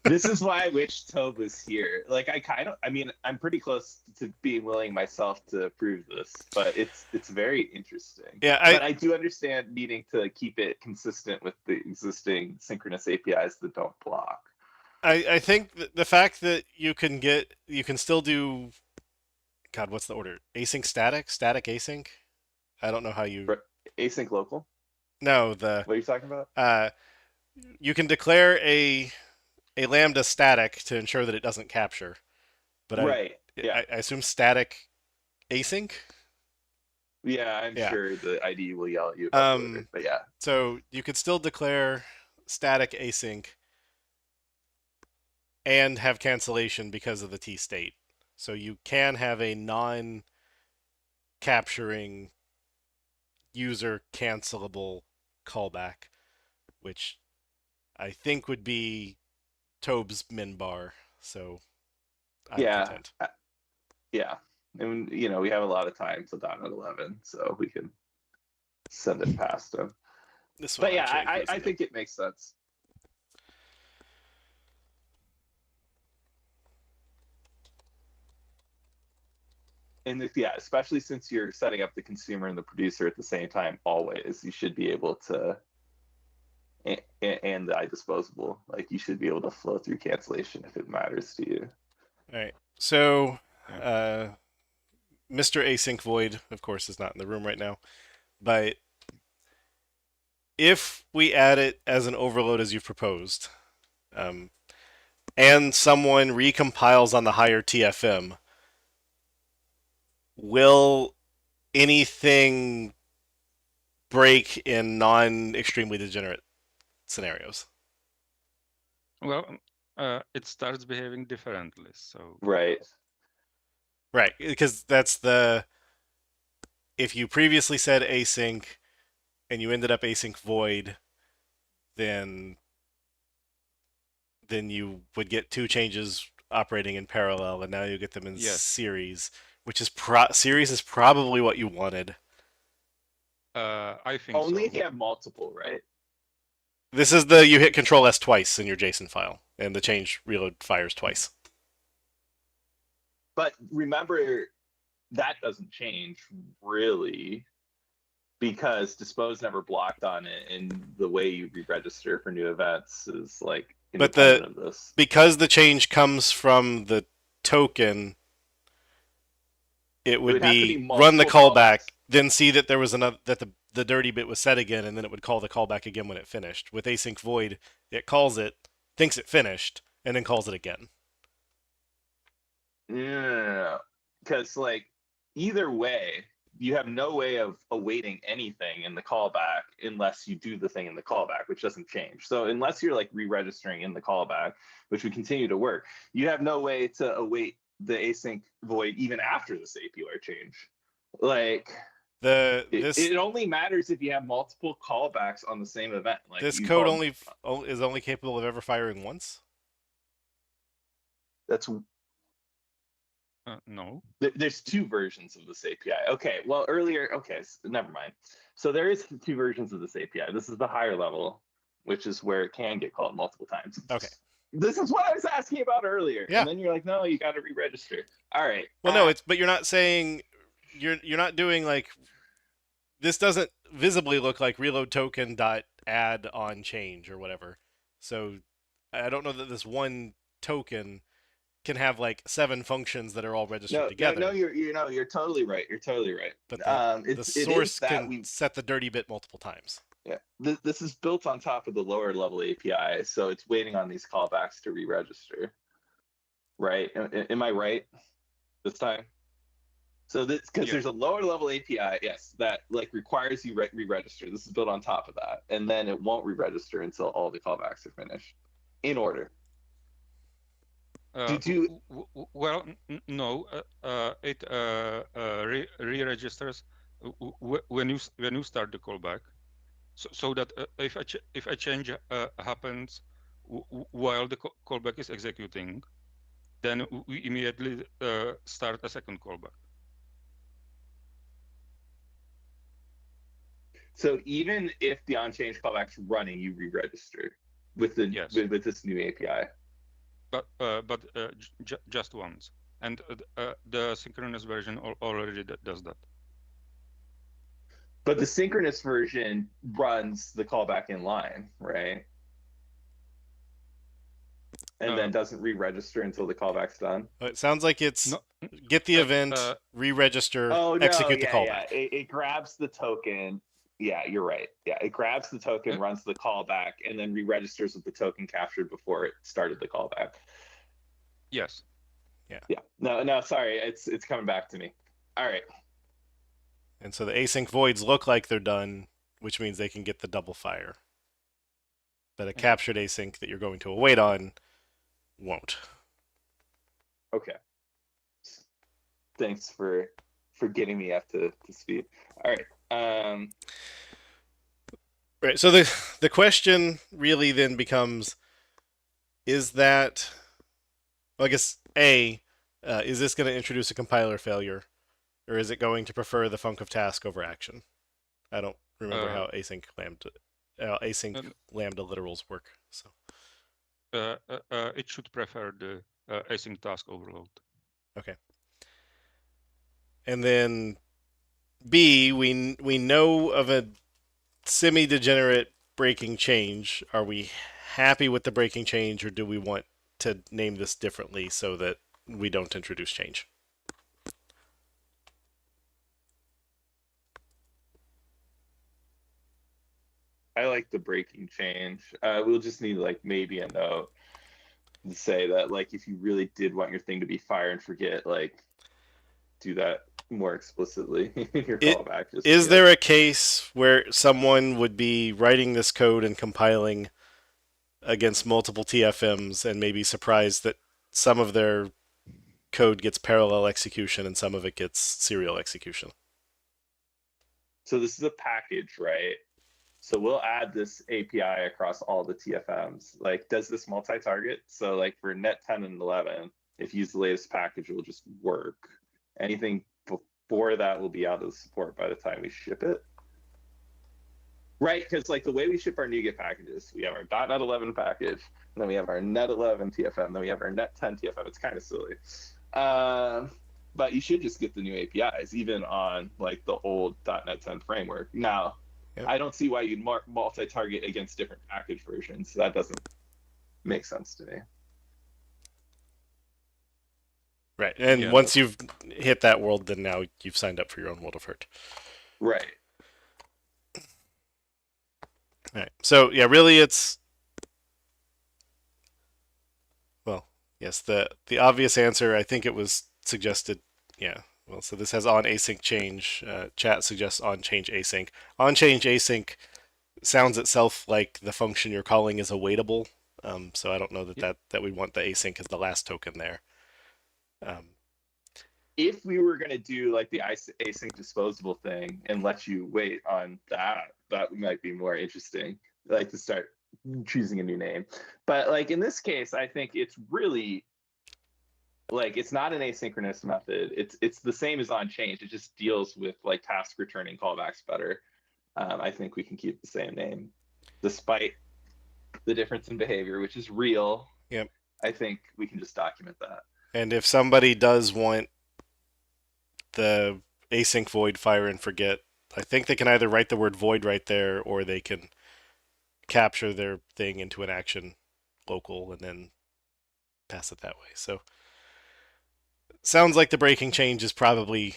This is why I wish Tobe was here. Like, I mean, I'm pretty close to being willing myself to prove this, but it's very interesting. Yeah, but I do understand needing to keep it consistent with the existing synchronous APIs that don't block. I think the fact that you can still do, God, what's the order? Async static, static async. I don't know how you. Async local. No, What are you talking about? You can declare a lambda static to ensure that it doesn't capture, but right. I assume static async. Yeah, I'm Yeah. sure the IDE will yell at you about it, but yeah. So you could still declare static async and have cancellation because of the T state. So you can have a non-capturing user cancelable callback, which I think would be Tobe's min bar. So I'm content. Yeah. And we have a lot of time till .NET 11, so we can send it past them. But yeah, I think it makes sense. And yeah, especially since you're setting up the consumer and the producer at the same time, always, you should be able to, and the iDisposable, like you should be able to flow through cancellation if it matters to you. All right. So, Mr. Async Void, of course, is not in the room right now, but if we add it as an overload as you've proposed, and someone recompiles on the higher TFM, will anything break in non-extremely degenerate scenarios? Well, it starts behaving differently. So right, because that's if you previously said async and you ended up async void, then you would get two changes operating in parallel, and now you get them in series, which is series is probably what you wanted. I think only so. if you have multiple, right? This is you hit Control S twice in your JSON file, and the change reload fires twice. But remember, that doesn't change really, because dispose never blocked on it, and the way you re-register for new events is like independent of this. Because the change comes from the token, it would be run the callback, then see that there was that the dirty bit was set again, and then it would call the callback again when it finished. With async void, it calls it, thinks it finished, and then calls it again. No. Because like either way, you have no way of awaiting anything in the callback unless you do the thing in the callback, which doesn't change. So unless you're like re-registering in the callback, which would continue to work, you have no way to await the async void even after this APR change. Like This it only matters if you have multiple callbacks on the same event. Like this you code called, is only capable of ever firing once. that's No. there's two versions of this API. Okay, well earlier, okay, never mind. So there is two versions of this API. This is the higher level, which is where it can get called multiple times. Okay. This is what I was asking about earlier. Yeah. And then you're like, no, you got to re-register. All right. Well, no, but you're not saying you're not doing like this doesn't visibly look like reload token dot add on change or whatever. So I don't know that this one token can have like 7 functions that are all registered together. No, you're totally right. You're totally right. But the source can set the dirty bit multiple times. Yeah, this is built on top of the lower level API, so it's waiting on these callbacks to re-register. Right? Am I right this time? So this because there's a lower level API, yes, that like requires you re-register. This is built on top of that, and then it won't re-register until all the callbacks are finished in order. Well, no. It re-registers when you start the callback, so that if a change happens while the callback is executing, then we immediately start a second callback. So even if the on-change callback's running, you re-register with the with this new API. But just once, and the synchronous version already does that. But the synchronous version runs the callback in line, right? And then doesn't re-register until the callback's done. It sounds like it's get the event, re-register, execute the callback. Yeah. It grabs the token. Yeah, you're right. Yeah, it grabs the token, runs the callback, and then re-registers with the token captured before it started the callback. Yes. Yeah. Yeah. No, sorry. It's coming back to me. All right. And so the async voids look like they're done, which means they can get the double fire. But a captured async that you're going to await on won't. Okay. Thanks for getting me up to speed. All right. Right. So the question really then becomes: is that? Well, I guess is this going to introduce a compiler failure, or is it going to prefer the func of task over action? I don't remember how async lambda literals work. So it should prefer the async task overload. Okay. And then B, we know of a semi-degenerate breaking change. Are we happy with the breaking change, or do we want to name this differently so that we don't introduce change? I like the breaking change. We'll just need like maybe a note to say that like if you really did want your thing to be fire and forget, like do that more explicitly in your callback. Is there a case where someone would be writing this code and compiling against multiple TFMs and maybe surprised that some of their code gets parallel execution and some of it gets serial execution? So this is a package, right? So we'll add this API across all the TFMs. Like, does this multi-target? So like for net 10 and 11, if you use the latest package, it will just work. Anything before that will be out of support by the time we ship it. Right, because like the way we ship our NuGet packages, we have our .NET 11 package, and then we have our net 11 TFM, then we have our net 10 TFM. It's kind of silly. But you should just get the new APIs, even on like the old .NET 10 framework. Now, I don't see why you'd multi-target against different package versions. That doesn't make sense to me. Right, and once you've hit that world, then now you've signed up for your own world of hurt. Right. All right. So yeah, really, it's Yes, the obvious answer, I think it was suggested, yeah. Well, so this has on async change. Chat suggests on change async. On change async sounds itself like the function you're calling is awaitable. So I don't know that we want the async as the last token there. If we were going to do like the async disposable thing and let you wait on that, that might be more interesting. Like to start choosing a new name. But like in this case, I think it's really like it's not an asynchronous method. It's the same as on change. It just deals with like task returning callbacks better. I think we can keep the same name despite the difference in behavior, which is real. Yep. I think we can just document that. And if somebody does want the async void fire and forget, I think they can either write the word void right there or they can capture their thing into an action local and then pass it that way. So sounds like the breaking change is probably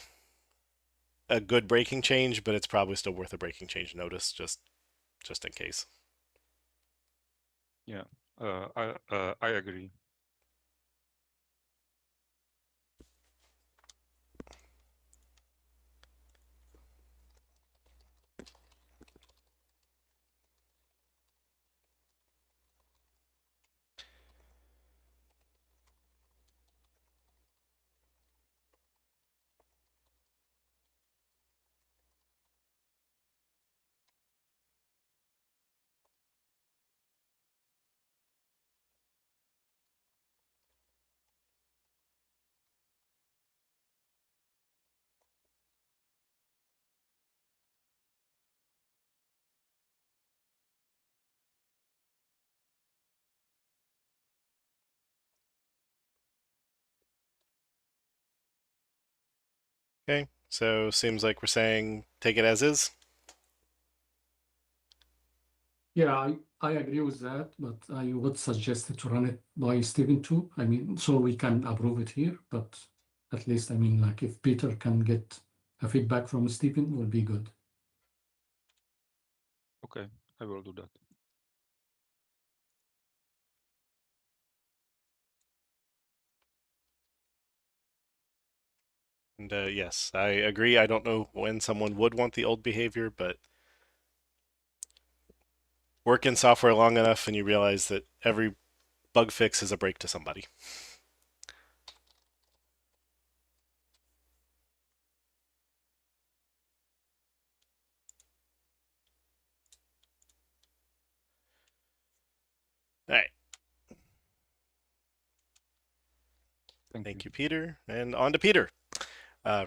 a good breaking change, but it's probably still worth a breaking change notice just in case. Yeah, I agree. Okay, so seems like we're saying take it as is. Yeah, I agree with that, but I would suggest to run it by Stephen too. I mean, so we can approve it here, but at least, I mean, like if Peter can get a feedback from Stephen, will be good. Okay, I will do that. And yes, I agree. I don't know when someone would want the old behavior, but work in software long enough and you realize that every bug fix is a break to somebody. All right. Thank you, Peter. And on to Peter.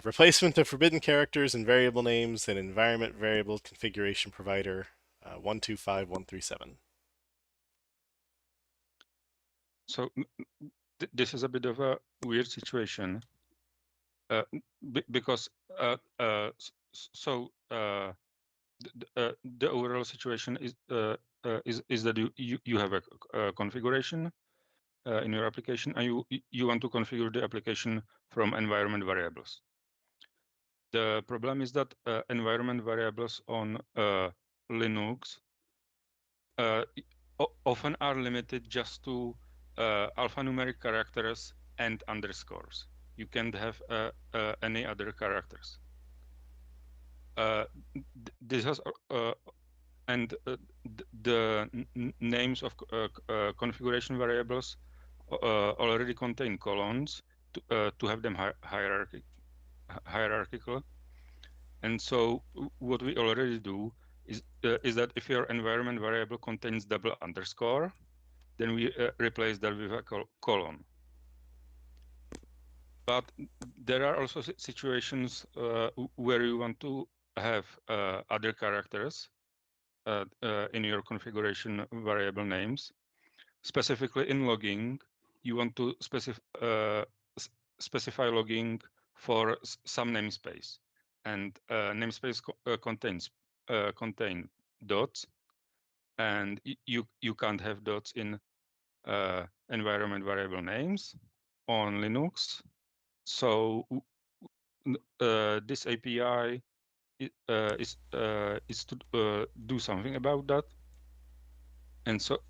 Replacement of forbidden characters and variable names and environment variable configuration provider 125137. So this is a bit of a weird situation because the overall situation is that you have a configuration in your application and you want to configure the application from environment variables. The problem is that environment variables on Linux often are limited just to alphanumeric characters and underscores. You can't have any other characters. This has and the names of configuration variables already contain colons to have them hierarchical. And so what we already do is that if your environment variable contains double underscore, then we replace that with a colon. But there are also situations where you want to have other characters in your configuration variable names. Specifically in logging, you want to specify logging for some namespace, and namespace contain dots, and you can't have dots in environment variable names on Linux. So this API is to do something about that. And so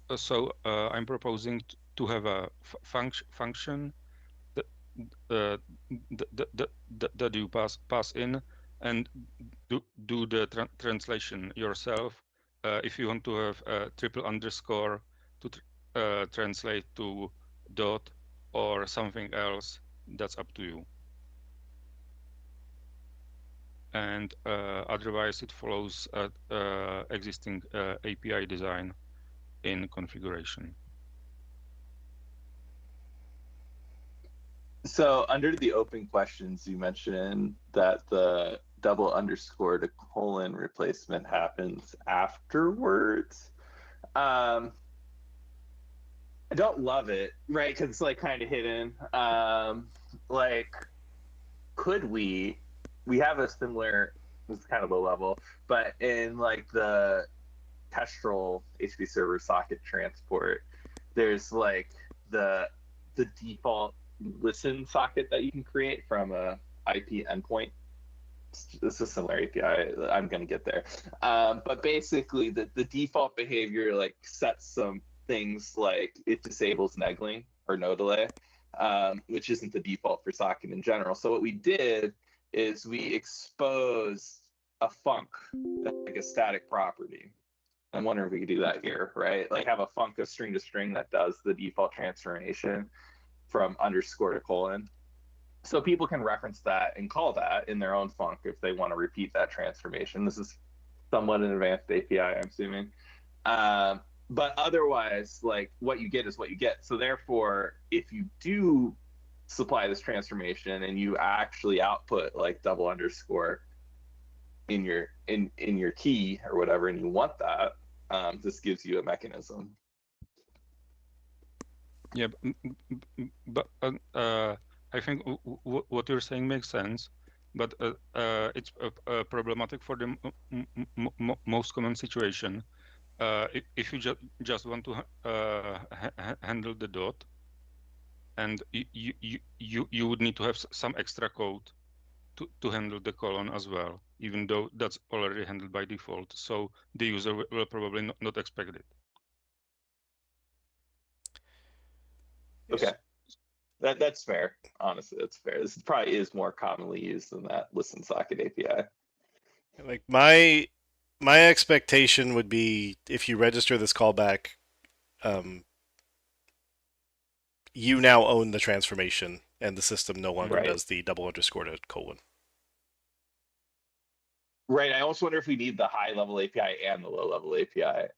I'm proposing to have a function that that you pass in and do the translation yourself. If you want to have a triple underscore to translate to dot or something else, that's up to you. And otherwise, it follows existing API design in configuration. So under the open questions, you mentioned that the double underscore to colon replacement happens afterwards. I don't love it, right? Because it's like kind of hidden. Like, could we have a similar, this is kind of low level, but in like the Kestrel HTTP server socket transport, there's like the default listen socket that you can create from a IP endpoint. It's a similar API. I'm going to get there. But basically, the default behavior like sets some things like it disables negling or no delay, which isn't the default for socket in general. So what we did is we exposed a func, like a static property. I'm wondering if we could do that here, right? Like have a func of string to string that does the default transformation from underscore to colon. So people can reference that and call that in their own func if they want to repeat that transformation. This is somewhat an advanced API, I'm assuming. But otherwise, like what you get is what you get. So therefore, if you do supply this transformation and you actually output like double underscore in your key or whatever, and you want that, this gives you a mechanism. Yeah, but I think what you're saying makes sense, but it's problematic for the most common situation. If you just want to handle the dot, and you would need to have some extra code to handle the colon as well, even though that's already handled by default. So the user will probably not expect it. Okay. That's fair. Honestly, that's fair. This probably is more commonly used than that listen socket API. Like my expectation would be if you register this callback, you now own the transformation, and the system no longer Right. does the double underscore to colon. Right. I also wonder if we need the high level API and the low level API.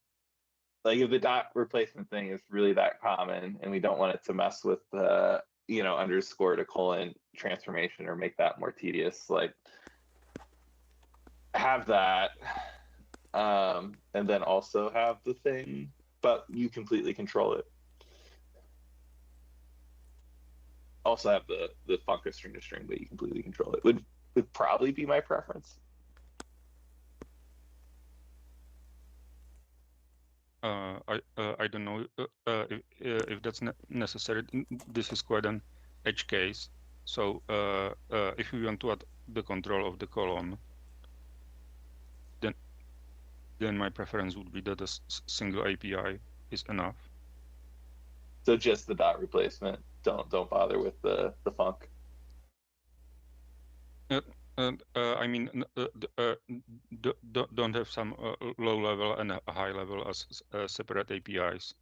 Like if the dot replacement thing is really that common and we don't want it to mess with the, underscore to colon transformation or make that more tedious, like have that, and then also have the thing, but you completely control it. Also have the func of string to string, but you completely control it. Would probably be my preference. I don't know if that's necessary. This is quite an edge case. So if you want to add the control of the colon, then my preference would be that a single API is enough. So just the dot replacement. Don't bother with the func. I mean, don't have some low level and a high level as separate APIs.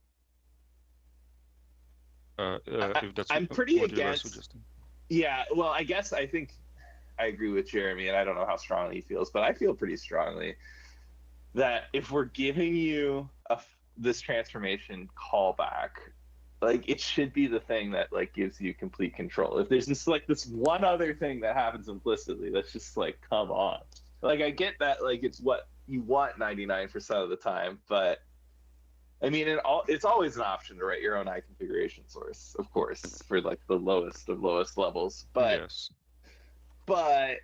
If that's I'm pretty what you were against. Suggesting. Yeah, well, I think I agree with Jeremy, and I don't know how strongly he feels, but I feel pretty strongly that if we're giving you this transformation callback, like it should be the thing that like gives you complete control. If there's this one other thing that happens implicitly, that's just like, come on. Like I get that, like it's what you want 99% of the time, but I mean, it's always an option to write your own configuration source, of course, for like the lowest of lowest levels. But yes. But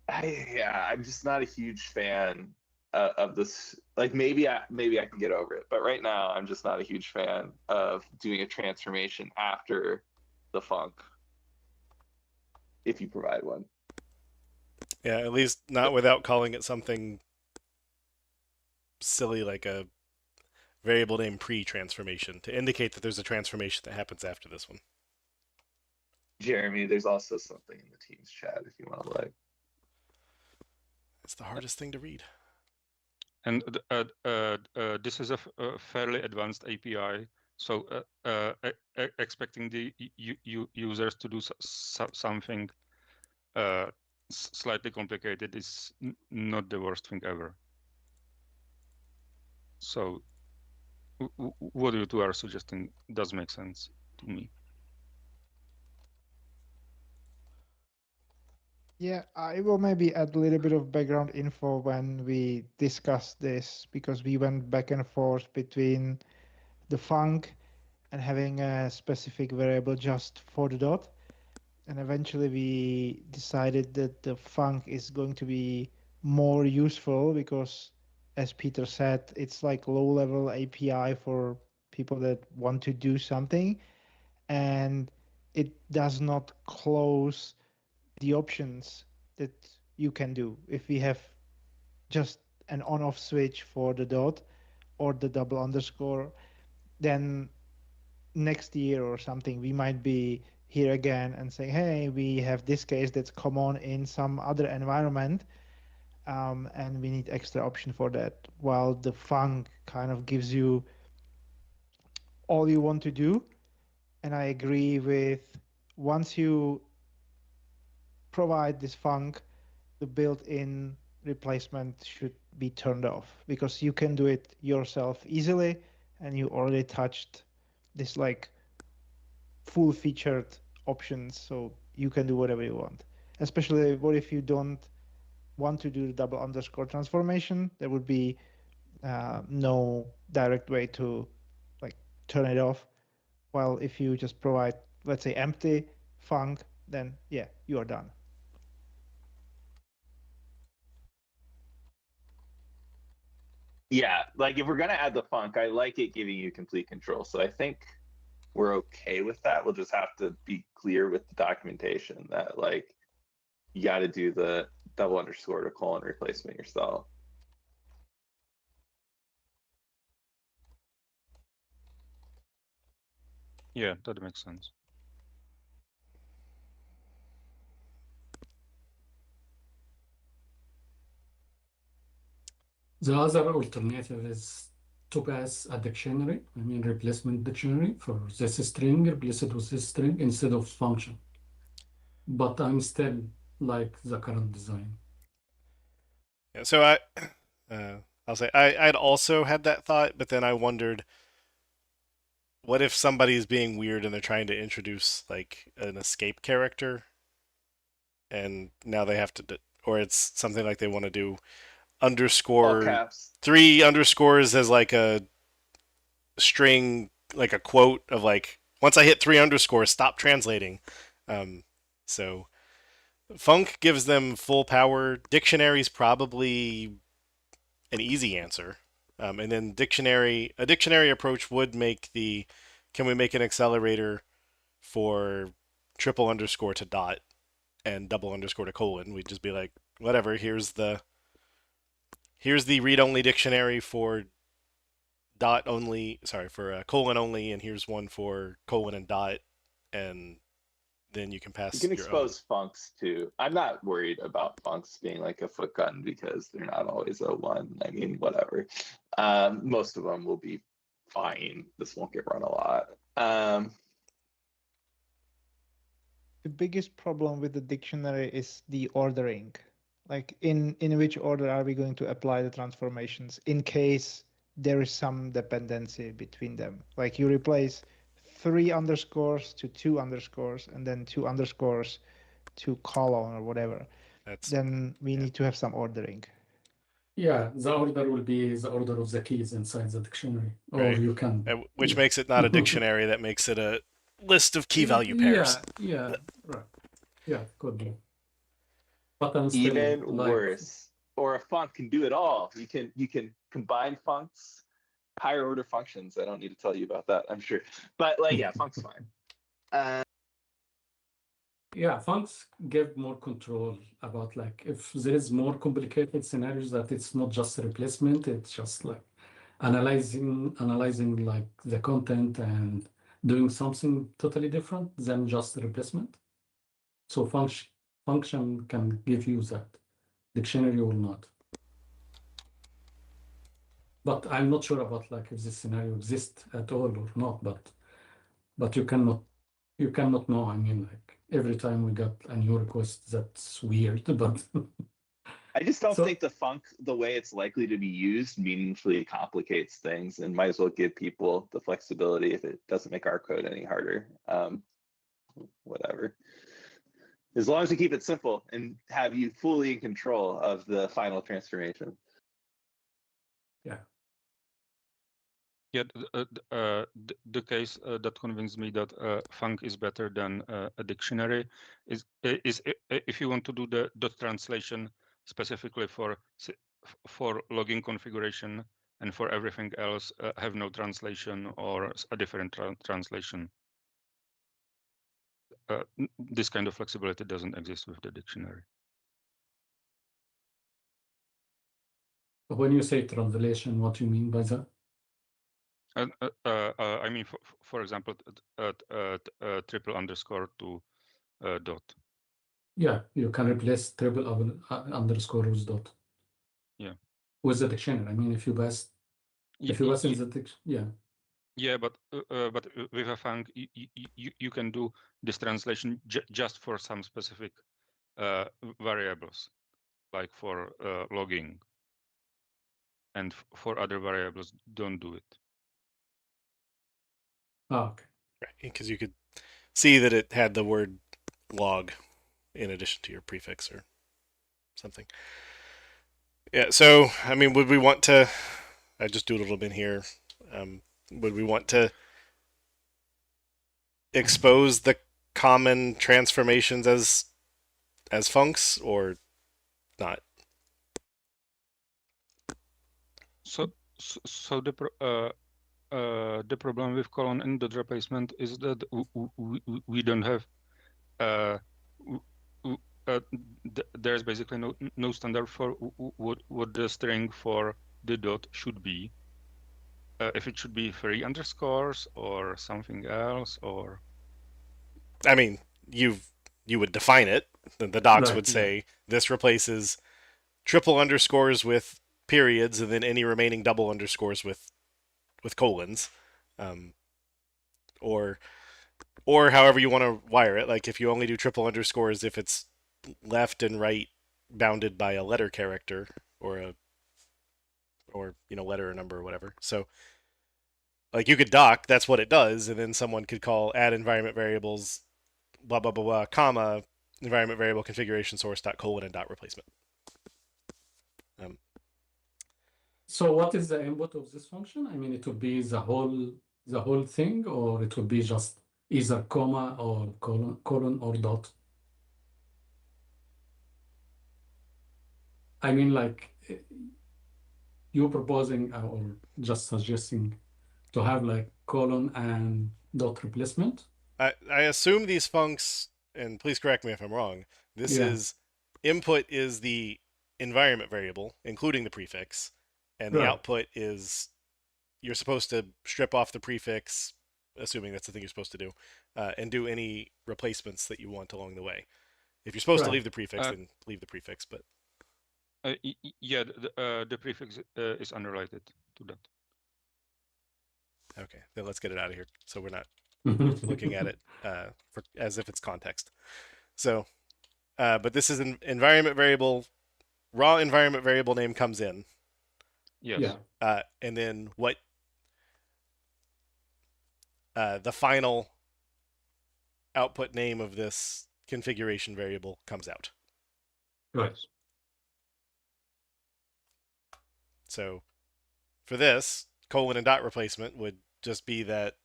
I'm just not a huge fan of this. Like maybe I can get over it, but right now I'm just not a huge fan of doing a transformation after the func, if you provide one. Yeah, at least not without calling it something silly like a variable name pre-transformation to indicate that there's a transformation that happens after this one. Jeremy, there's also something in the Teams chat if you want to like. It's the hardest thing to read. And this is a fairly advanced API, so expecting the users to do something slightly complicated is not the worst thing ever. So what you two are suggesting does make sense to me. Yeah, I will maybe add a little bit of background info when we discussed this, because we went back and forth between the func and having a specific variable just for the dot. And eventually we decided that the func is going to be more useful because, as Peter said, it's like low-level API for people that want to do something, and it does not close the options that you can do. If we have just an on-off switch for the dot or the double underscore, then next year or something we might be here again and say, hey, we have this case that's common in some other environment, and we need extra option for that, while the func kind of gives you all you want to do. And I agree with, once you provide this func, the built-in replacement should be turned off, because you can do it yourself easily, and you already touched this like full featured options, so you can do whatever you want. Especially what if you don't want to do the double underscore transformation? There would be no direct way to like turn it off. While if you just provide, let's say, empty func, then yeah, you are done. Yeah, like if we're gonna add the func, I like it giving you complete control. So I think we're okay with that. We'll just have to be clear with the documentation that like you got to do the double underscore to colon replacement yourself. Yeah, that makes sense. The other alternative is to pass a dictionary, I mean replacement dictionary for this string replaced with this string instead of function. But I'm still like the current design. Yeah, so I'll say I'd also had that thought, but then I wondered, what if somebody's being weird and they're trying to introduce like an escape character, and now they have to, or it's something like they want to do All underscore caps. 3 underscores as like a string, like a quote of like, once I hit 3 underscores, stop translating. So func gives them full power. Dictionary's probably an easy answer. And then a dictionary approach would make the, can we make an accelerator for triple underscore to dot and double underscore to colon? We'd just be like, whatever, here's the read-only dictionary for dot only, sorry, for colon only, and here's one for colon and dot, and then you can pass You can your own. expose funcs too. I'm not worried about funcs being like a foot gun because they're not always a one. I mean, whatever. Most of them will be fine. This won't get run a lot. The biggest problem with the dictionary is the ordering. Like in which order are we going to apply the transformations in case there is some dependency between them? Like you replace 3 underscores to 2 underscores and then 2 underscores to colon or whatever. Then we need to have some ordering. Yeah, the order will be the order of the keys inside the dictionary, or Right. you can. Which makes it not a dictionary, that makes it a list of key value pairs. Yeah, right. Yeah, could be. But I'm still Even like, worse, or a func can do it all. You can combine funcs, higher order functions. I don't need to tell you about that, I'm sure. But like, yeah, func's fine. Yeah, funcs give more control about like if there is more complicated scenarios that it's not just a replacement, it's just like analyzing like the content and doing something totally different than just replacement. So function can give you that. Dictionary will not. But I'm not sure about like if this scenario exists at all or not. But you cannot know. I mean, like every time we got a new request, that's weird. But I just don't So- think the func, the way it's likely to be used, meaningfully complicates things, and might as well give people the flexibility if it doesn't make our code any harder. Whatever. As long as we keep it simple and have you fully in control of the final transformation. Yeah, the case that convinced me that func is better than a dictionary is if you want to do the dot translation specifically for logging configuration, and for everything else have no translation or a different translation. This kind of flexibility doesn't exist with the dictionary. when you say translation, what do you mean by that? I mean, for example, triple underscore to dot. Yeah, you can replace triple underscore with dot. Yeah. With the dictionary. I mean, if you pass in the dictionary, yeah. Yeah, but with a func, you can do this translation just for some specific variables, like for logging, and for other variables, don't do it. Oh, okay. Right, because you could see that it had the word log in addition to your prefix or something. Yeah, so, I mean, would we want to, I just doodled them in here, would we want to expose the common transformations as funcs or not? So the problem with colon and dot replacement is that we don't have there's basically no standard for what the string for the dot should be. If it should be 3 underscores or something else, or I mean, you would define it. The docs Right, would yeah. say this replaces triple underscores with periods, and then any remaining double underscores with colons, or however you want to wire it. Like if you only do triple underscores if it's left and right bounded by a letter character or letter or number or whatever. So like you could doc, that's what it does, and then someone could call add environment variables blah blah blah blah comma environment variable configuration source dot colon and dot replacement. So what is the input of this function? I mean, it would be the whole thing, or it would be just either comma or colon or dot. I mean, like you proposing or just suggesting to have like colon and dot replacement. I assume these funcs, and please correct me if I'm wrong, this Yeah. is input is the environment variable, including the prefix, and the Right. output is you're supposed to strip off the prefix, assuming that's the thing you're supposed to do, and do any replacements that you want along the way. If you're supposed to Right. leave the prefix, then leave the prefix, but yeah, the prefix is unrelated to that. okay, then let's get it out of here so we're not looking at it as if it's context. So, but this is an environment variable, raw environment variable name comes in. Yes. Yeah. And then what the final output name of this configuration variable comes out. Right. So for this, colon and dot replacement would just be that,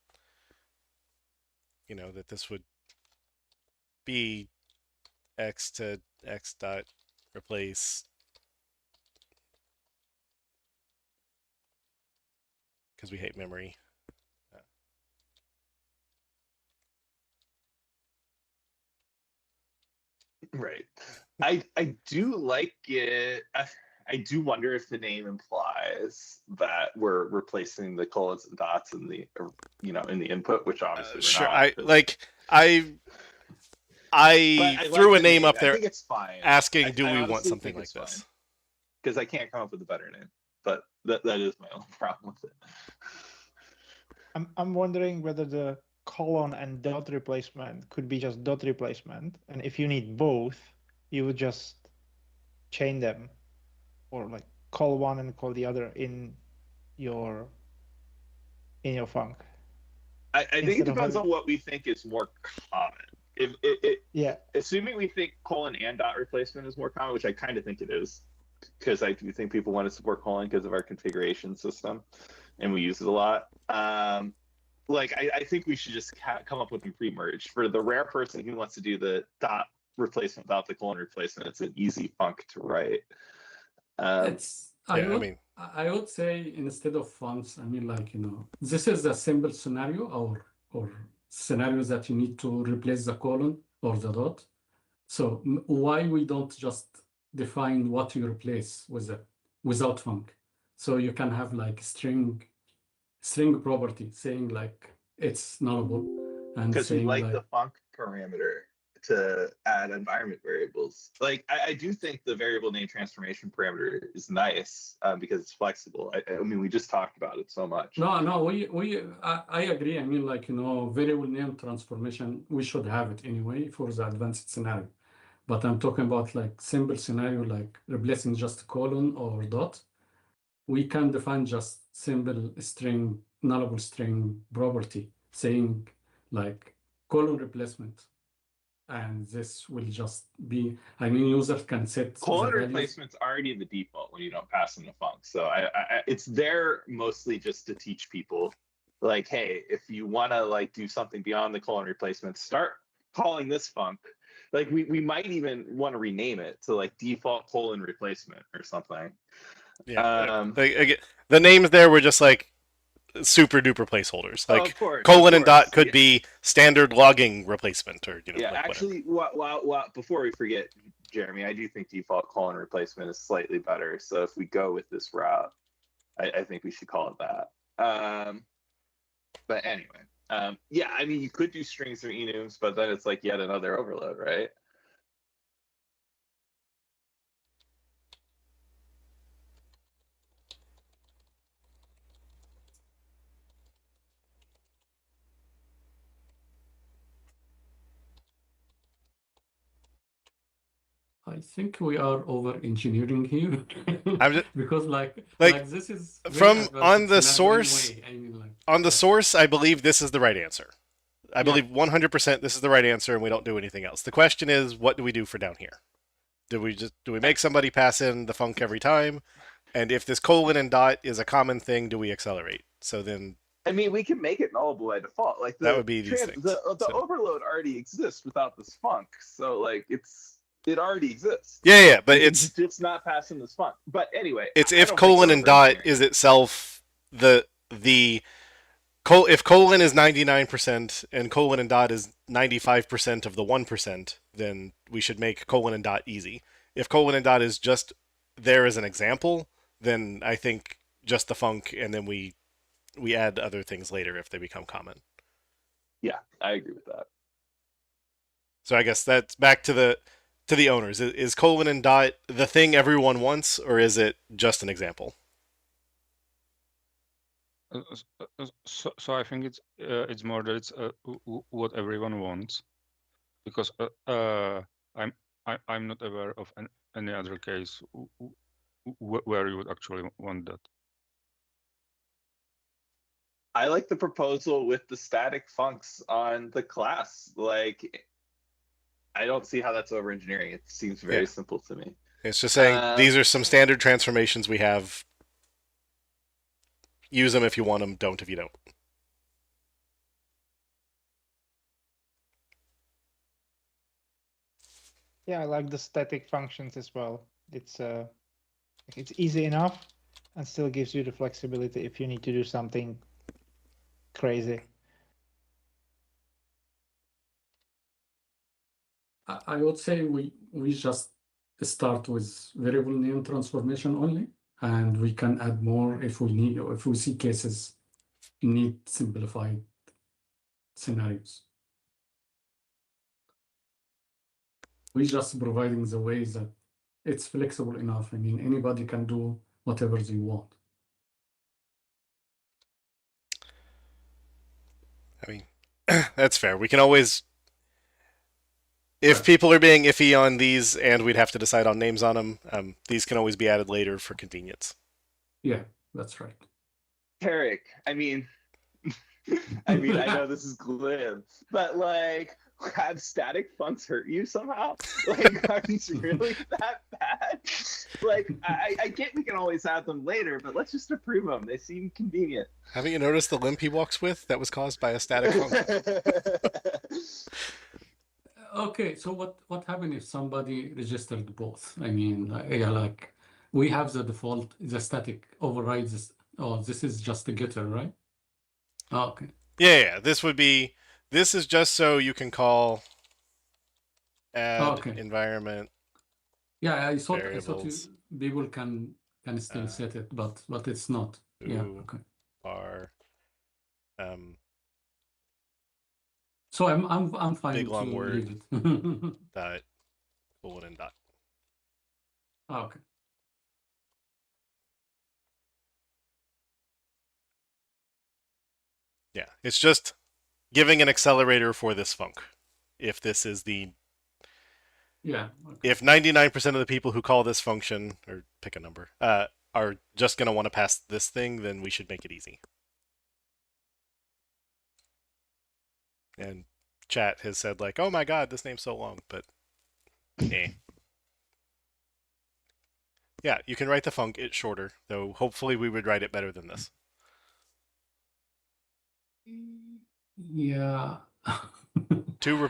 that this would be x to x dot replace, because we hate memory. Right. I do like it. I do wonder if the name implies recognize that we're replacing the colons and dots in the in the input, which obviously we're Sure. not. I But I threw like a the name name. up I there think it's fine. asking, do I we want honestly something think like it's this? fine. Because I can't come up with a better name. But that is my only problem with it. I'm wondering whether the colon and dot replacement could be just dot replacement, and if you need both, you would just chain them, or like call one and call the other in your func. I think it Instead of depends having- on what we think is more common. If Yeah, assuming we think colon and dot replacement is more common, which I kind of think it is, because I do think people want to support colon because of our configuration system, and we use it a lot. I think we should just come up with a pre-merge for the rare person who wants to do the dot replacement without the colon replacement. It's an easy func to write. I would say instead of funcs, I mean, like, this is a simple scenario or scenarios that you need to replace the colon or the dot. So why we don't just define what you replace without func? So you can have like string property saying like it's nullable, and Because we saying like like the func parameter to add environment variables. Like I do think the variable name transformation parameter is nice because it's flexible. I mean, we just talked about it so much. no, I agree. I mean, like, variable name transformation, we should have it anyway for the advanced scenario. But I'm talking about like simple scenario, like replacing just colon or dot. We can define just simple string, nullable string property saying like colon replacement. And this will just be, I mean, users can set Colon the values. replacement's already the default when you don't pass in the func. So it's there mostly just to teach people, like, hey, if you want to like do something beyond the colon replacement, start calling this func. Like we might even want to rename it to like default colon replacement or something. Yeah. The names there were just like super duper placeholders. Like colon and dot could be standard logging replacement, or Yeah, like actually, what before we forget, Jeremy, I do think default colon replacement is slightly better. So if we go with this route, I think we should call it that. But anyway, yeah, I mean, you could do strings or enums, but then it's like yet another overload, right? I think we are over engineering here. I'm just, because like this is from on the scenario source. anyway. I mean, like, on the source, I believe this is the right answer. I believe 100% this is the right answer, and we don't do anything else. The question is, what do we do for down here? Do we make somebody pass in the func every time? And if this colon and dot is a common thing, do we accelerate? So then, I mean, we can make it nullable by default. Like that would be these things. The overload already exists without this func, so like it already exists. Yeah, but it's not passing this func. But anyway, it's if colon and dot is itself if colon is 99% and colon and dot is 95% of the 1%, then we should make colon and dot easy. If colon and dot is just there as an example, then I think just the func, and then we add other things later if they become common. Yeah, I agree with that. So I guess that's back to the owners. Is colon and dot the thing everyone wants, or is it just an example? So I think it's more that it's what everyone wants, because I'm not aware of any other case where you would actually want that. I like the proposal with the static funcs on the class. Like, I don't see how that's over engineering. It seems very simple to me. It's just saying these are some standard transformations we have. Use them if you want them, don't if you don't. Yeah, I like the static functions as well. It's easy enough and still gives you the flexibility if you need to do something crazy. I would say we just start with variable name transformation only, and we can add more if we need, or if we see cases need simplified scenarios. We're just providing the way that it's flexible enough. I mean, anybody can do whatever they want. I mean, that's fair. We can always, if Right. people are being iffy on these and we'd have to decide on names on them, these can always be added later for convenience. Yeah, that's right. Tarek, I mean, I know this is glib, but like, have static funks hurt you somehow? Like, are these really that bad? Like, I get we can always have them later, but let's just approve them. They seem convenient. Haven't you noticed the limp he walks with? That was caused by a static funk. Okay, so what happened if somebody registered both? I mean, yeah, like we have the default, the static overrides this. Oh, this is just a getter, right? Oh, okay. Yeah, this is just so you can call add Okay. environment. Yeah, I thought variables. people can still set it, but it's not. Yeah, Who okay. are So I'm fine big long to word. leave it. dot colon and dot. Okay. Yeah, it's just giving an accelerator for this funk. If this is the Yeah. Okay. if 99% of the people who call this function, or pick a number, are just going to want to pass this thing, then we should make it easy. And chat has said like, oh my god, this name's so long, but eh. Yeah, you can write the func, it's shorter, though hopefully we would write it better than this. Yeah. Two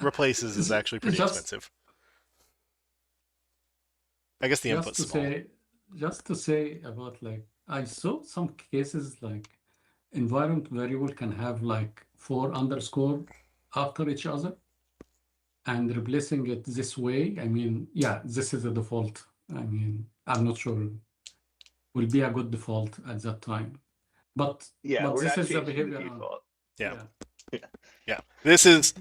replaces is actually pretty expensive. I guess the input's small. Just to say about like, I saw some cases like environment variable can have like 4 underscore after each other, and replacing it this way, I mean, yeah, this is the default. I mean, I'm not sure will be a good default at that time, but Yeah, we're this not is the changing the behavior. default. Yeah. This is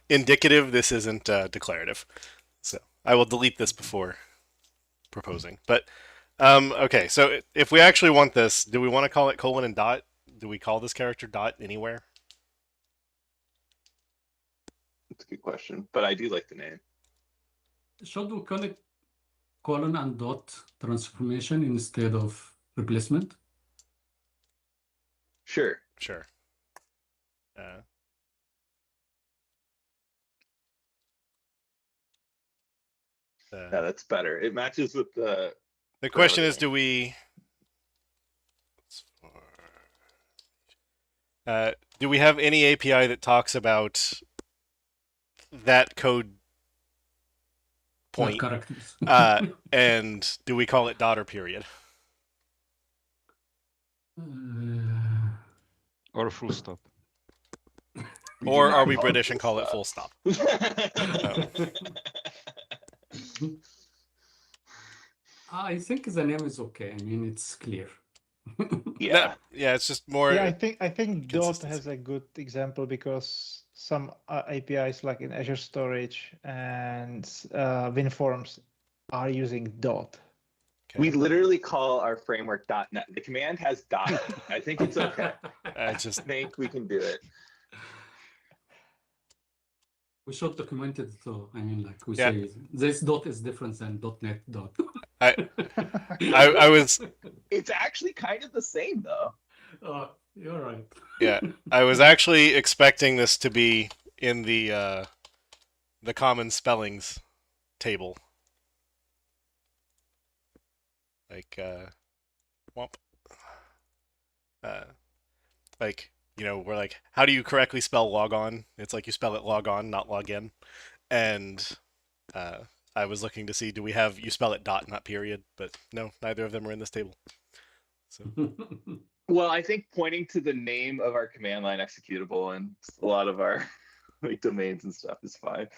indicative. This isn't declarative. So I will delete this before proposing. But okay, so if we actually want this, do we want to call it colon and dot? Do we call this character dot anywhere? That's a good question, but I do like the name. Should we call it colon and dot transformation instead of replacement? Sure. Sure. Yeah, that's better. It matches with the. The question is, do we have any API that talks about that code point? Characters. And do we call it dot or period? Or full stop. Or are we British and call it full stop? I think the name is okay. I mean, it's clear. Yeah. Yeah, it's just more. Yeah, I think Dot consistency. has a good example because some APIs like in Azure Storage and WinForms are using Dot. Okay. We literally call our framework .NET. The command has dot. I think it's okay. I just think we can do it. We should document it though. I mean, like we Yeah. say, this dot is different than .NET dot. I was. It's actually kind of the same though. You're right. Yeah, I was actually expecting this to be in the common spellings table. Like womp. Like, you know, we're like, how do you correctly spell log on? It's like you spell it log on, not log in. And I was looking to see, do we have you spell it dot, not period? But no, neither of them are in this table. So Well, I think pointing to the name of our command line executable and a lot of our like domains and stuff is fine.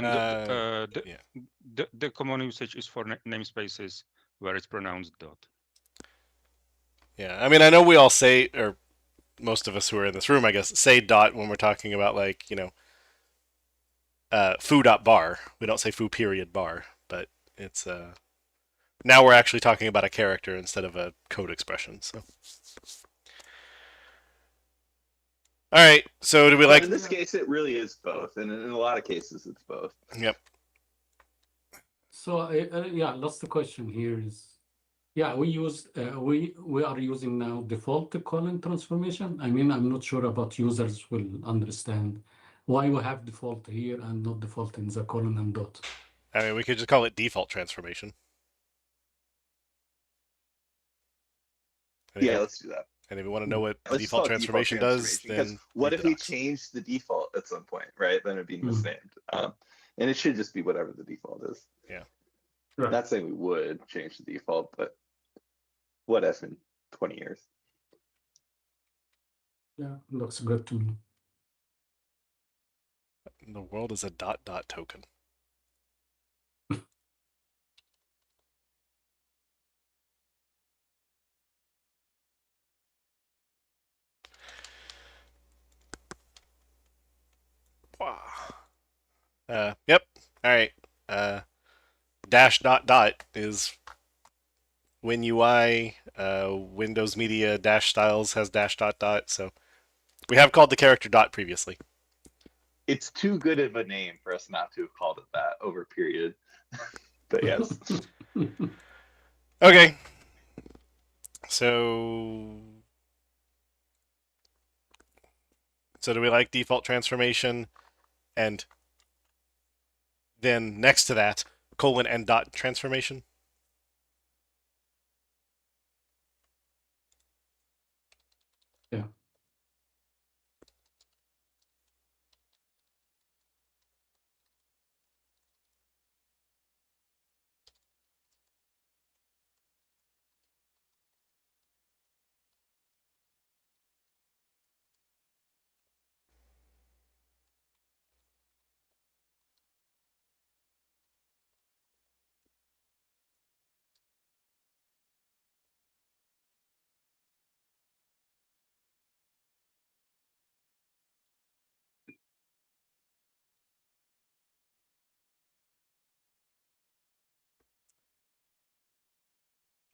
And yeah. the common usage is for namespaces where it's pronounced dot. Yeah, I mean, I know we all say, or most of us who are in this room, I guess, say dot when we're talking about, like, foo.bar. We don't say foo period bar, but it's now we're actually talking about a character instead of a code expression. So, all right. So, do we like? In this case, it really is both, and in a lot of cases, it's both. Yep. So yeah, last question here is, yeah, we are using now default colon transformation. I mean, I'm not sure about users will understand why we have default here and not default in the colon and dot. I mean, we could just call it default transformation. And Yeah, let's do that. And if you want to know what the Let's default call it transformation does, because then what read if the we docs. change the default at some point, right? Then it'd be misnamed. And it should just be whatever the default is. Yeah. Right. Not saying we would change the default, but what if in 20 years? Yeah, looks good to me. The world is a ... token. Wow. Yep. All right. Dash ... is WinUI. Windows Media dash styles has dash ... So we have called the character dot previously. It's too good of a name for us not to have called it that over a period. But yes. Okay. So do we like default transformation? And then next to that, colon and dot transformation? Yeah.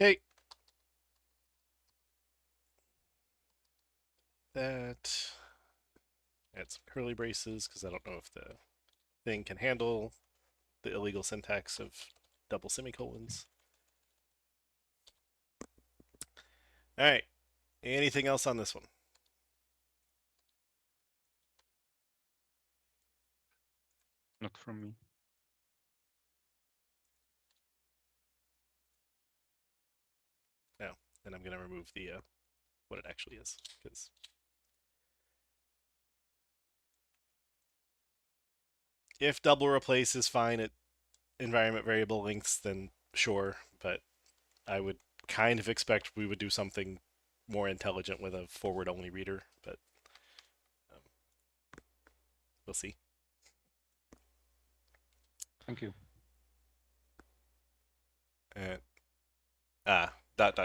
Okay. That. Add some curly braces because I don't know if the thing can handle the illegal syntax of double semicolons. All right. Anything else on this one? Not from me. No. Then I'm going to remove the what it actually is because if double replace is fine at environment variable lengths, then sure, but I would kind of expect we would do something more intelligent with a forward only reader, but we'll see. Thank you. And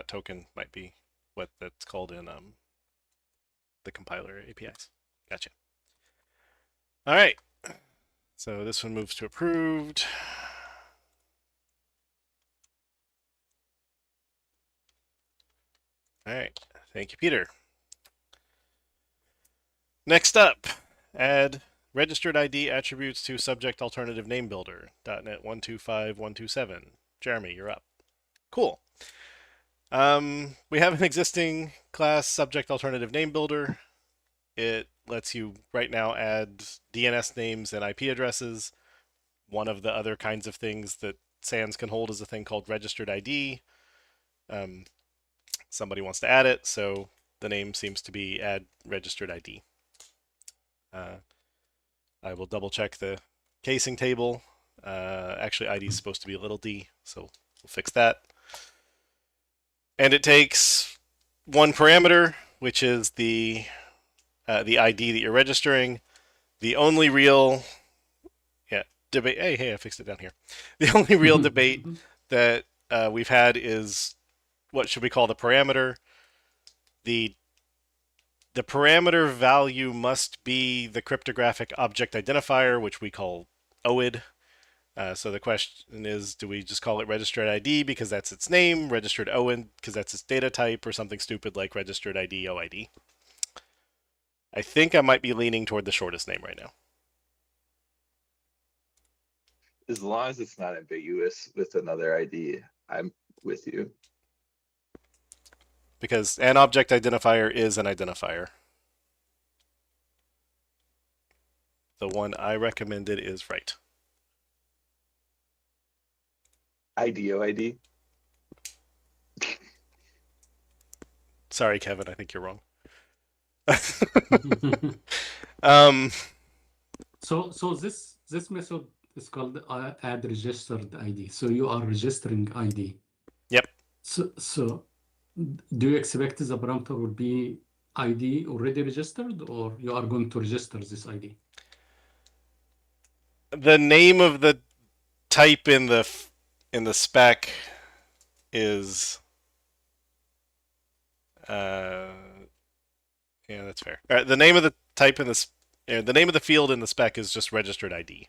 .token might be what that's called in the compiler APIs. Gotcha. All right. So this one moves to approved. All right. Thank you, Peter. Next up, add registered ID attributes to subject alternative name builder. .NET 125.127. Jeremy, you're up. Cool. We have an existing class subject alternative name builder. It lets you right now add DNS names and IP addresses. One of the other kinds of things that SANS can hold is a thing called registered ID. Somebody wants to add it, so the name seems to be add registered ID. I will double check the casing table. Actually, ID is supposed to be a little d, so we'll fix that. And it takes one parameter, which is the ID that you're registering. The only real, debate. Hey, I fixed it down here. The only real debate that we've had is what should we call the parameter. The parameter value must be the cryptographic object identifier, which we call OID. So the question is, do we just call it registered ID because that's its name, registered OID because that's its data type, or something stupid like registered ID OID? I think I might be leaning toward the shortest name right now. As long as it's not ambiguous with another ID, I'm with you. Because an object identifier is an identifier. The one I recommended is right. ID. Sorry, Kevin, I think you're wrong. So this method is called add registered ID. So you are registering ID. Yep. So do you expect the parameter will be ID already registered, or you are going to register this ID? The name of the type in the spec is yeah, that's fair. All right, the name of the type in the name of the field in the spec is just registered ID.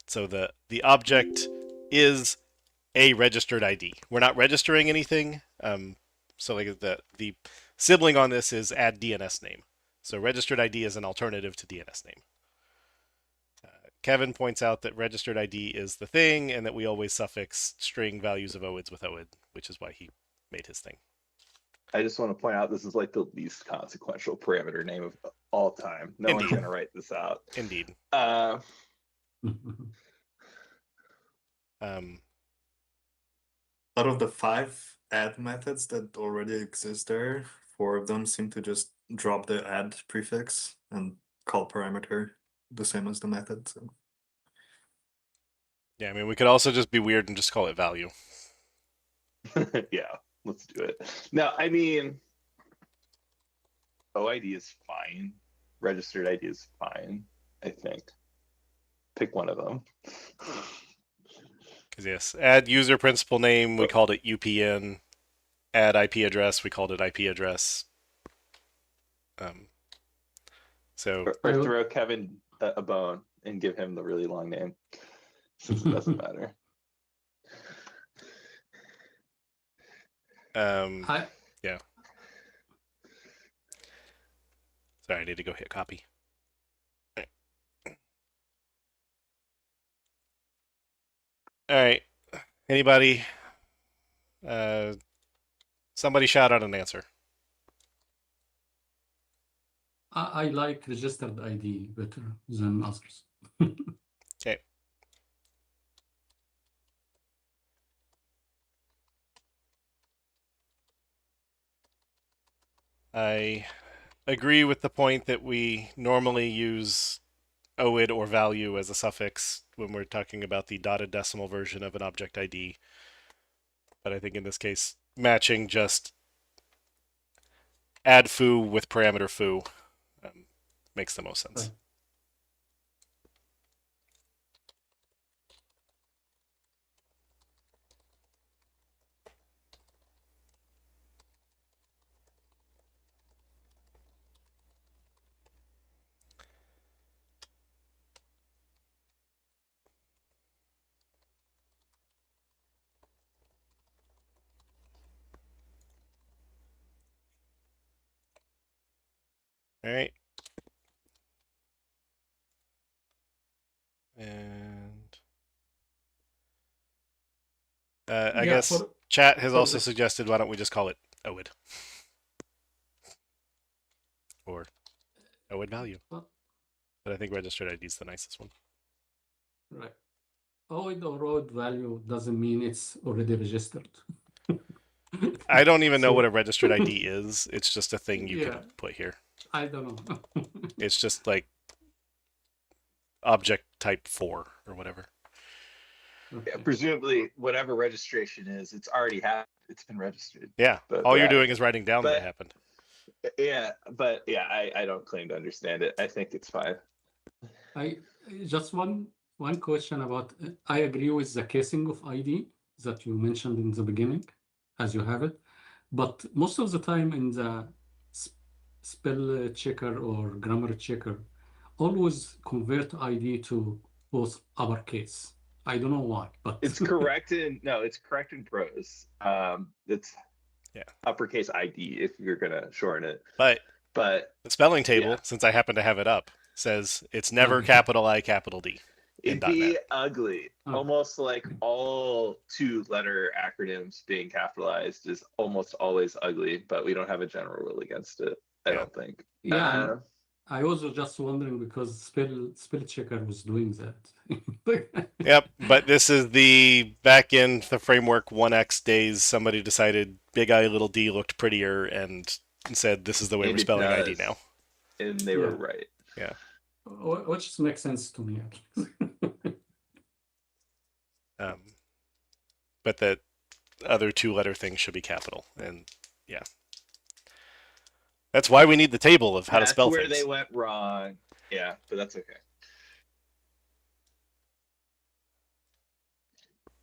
So the object is a registered ID. We're not registering anything. So like the sibling on this is add DNS name. So registered ID is an alternative to DNS name. Kevin points out that registered ID is the thing, and that we always suffix string values of OIDs with OID, which is why he made his thing. I just want to point out this is like the least consequential parameter name of all time. No one's going to write this out. Indeed. Out of the 5 add methods that already exist there, 4 of them seem to just drop the add prefix and call parameter the same as the method. So. Yeah, I mean, we could also just be weird and just call it value. Yeah, let's do it. No, I mean, OID is fine. Registered ID is fine, I think. Pick one of them. Because yes, add user principal name, we called it UPN. Add IP address, we called it IP address. Or throw Kevin a bone and give him the really long name, since it doesn't matter. Yeah. Sorry, I need to go hit copy. All right. Anybody? Somebody shout out an answer. I like registered ID better than others. Okay. I agree with the point that we normally use OID or value as a suffix when we're talking about the dotted decimal version of an object ID. But I think in this case, matching just add foo with parameter foo makes the most sense. All right. And I guess chat has also suggested, why don't we just call it OID? Or OID value. But I think registered ID is the nicest one. Right. OID or OID value doesn't mean it's already registered. I don't even know what a registered ID is. It's just a thing you can put here. I don't know. It's just like object type 4 or whatever. Okay. Yeah, presumably, whatever registration is, it's already happened. It's been registered. Yeah. All you're doing is writing down that it happened. Yeah, but yeah, I don't claim to understand it. I think it's fine. I just one question about. I agree with the casing of ID that you mentioned in the beginning, as you have it, but most of the time in the spell checker or grammar checker, always convert ID to both uppercase. I don't know why, but It's correct in prose. It's Yeah. uppercase ID if you're gonna shorten it. But the spelling table, yeah. since I happen to have it up, says it's never Okay. capital I, capital D. It'd in be .NET. ugly. Oh. Almost like all 2-letter acronyms being capitalized is almost always ugly, but we don't have a general rule against it, I don't think. Yeah, I was just wondering because spell checker was doing that. Yep, but this is the back in the framework 1x days. Somebody decided big I little d looked prettier and said this is the way And we're it spelling ID does. now. And they were right. Yeah. Which makes sense to me. But that other 2-letter thing should be capital, and yeah, that's why we need the table of how to spell where things. they went wrong. Yeah, but that's okay.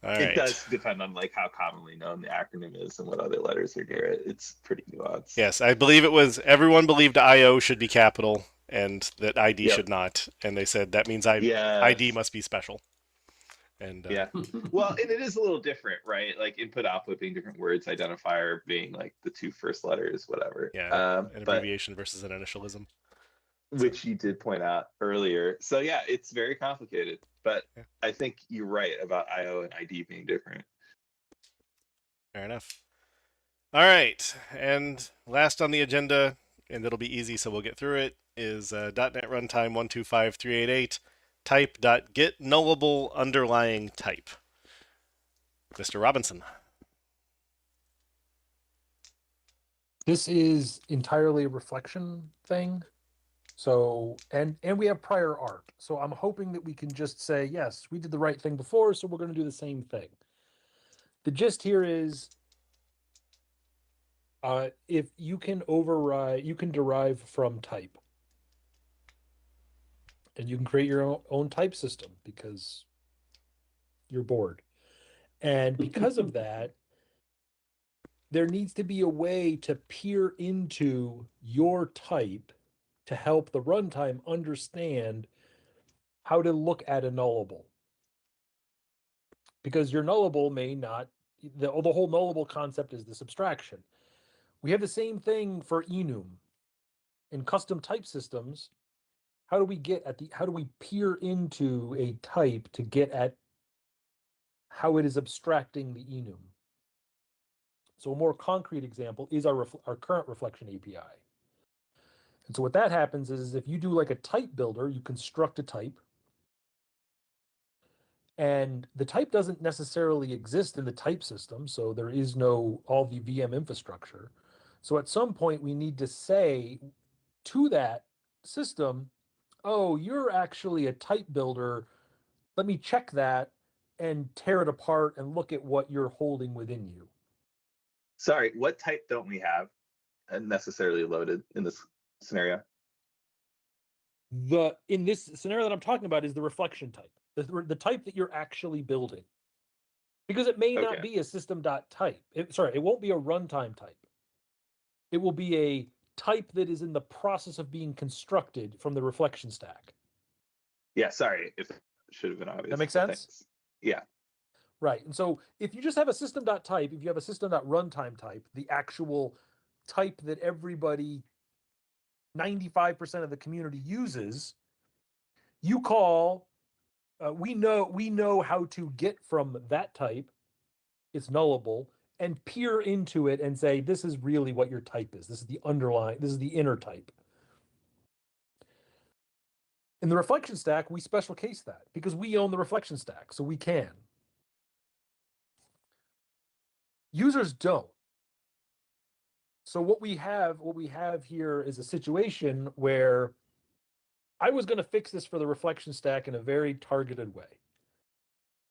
All it right. does depend on like how commonly known the acronym is and what other letters are near it. It's pretty nuanced. Yes, I believe it was everyone believed IO should be capital and that ID should not, and they said that means ID must be special. And yeah, well, and it is a little different, right? Like input output being different words, identifier being like the 2 first letters, whatever. Yeah, an abbreviation versus an initialism. Which you did point out earlier. So yeah, it's very complicated, but I think you're right about IO and ID being different. Fair enough. All right, and last on the agenda, and it'll be easy, so we'll get through it, is .NET Runtime 125388 type.get nullable underlying type. Mr. Robinson. This is entirely a reflection thing. So, and we have prior art. So I'm hoping that we can just say, yes, we did the right thing before, so we're going to do the same thing. The gist here is if you can override, you can derive from type. And you can create your own type system because you're bored. And because of that, there needs to be a way to peer into your type to help the runtime understand how to look at a nullable. Because your nullable may not, the whole nullable concept is this abstraction. We have the same thing for enum. In custom type systems, how do we peer into a type to get at how it is abstracting the enum? So a more concrete example is our current reflection API. And so what that happens is if you do like a type builder, you construct a type, and the type doesn't necessarily exist in the type system, so there is no all the VM infrastructure. So at some point we need to say to that system, oh, you're actually a type builder. Let me check that and tear it apart and look at what you're holding within you. Sorry, what type don't we have necessarily loaded in this scenario? In this scenario that I'm talking about is the reflection type, the type that you're actually building. Because it may not be a system.type. It won't be a runtime type. It will be a type that is in the process of being constructed from the reflection stack. Yeah, sorry if it should have been obvious. That makes sense? Thanks. Yeah. Right. And so if you just have a system.type, if you have a system.runtime type, the actual type that everybody, 95% of the community uses, you call, we know how to get from that type, it's nullable, and peer into it and say, this is really what your type is. This is the underlying, this is the inner type. In the reflection stack, we special case that because we own the reflection stack, so we can. Users don't. So what we have here is a situation where I was going to fix this for the reflection stack in a very targeted way.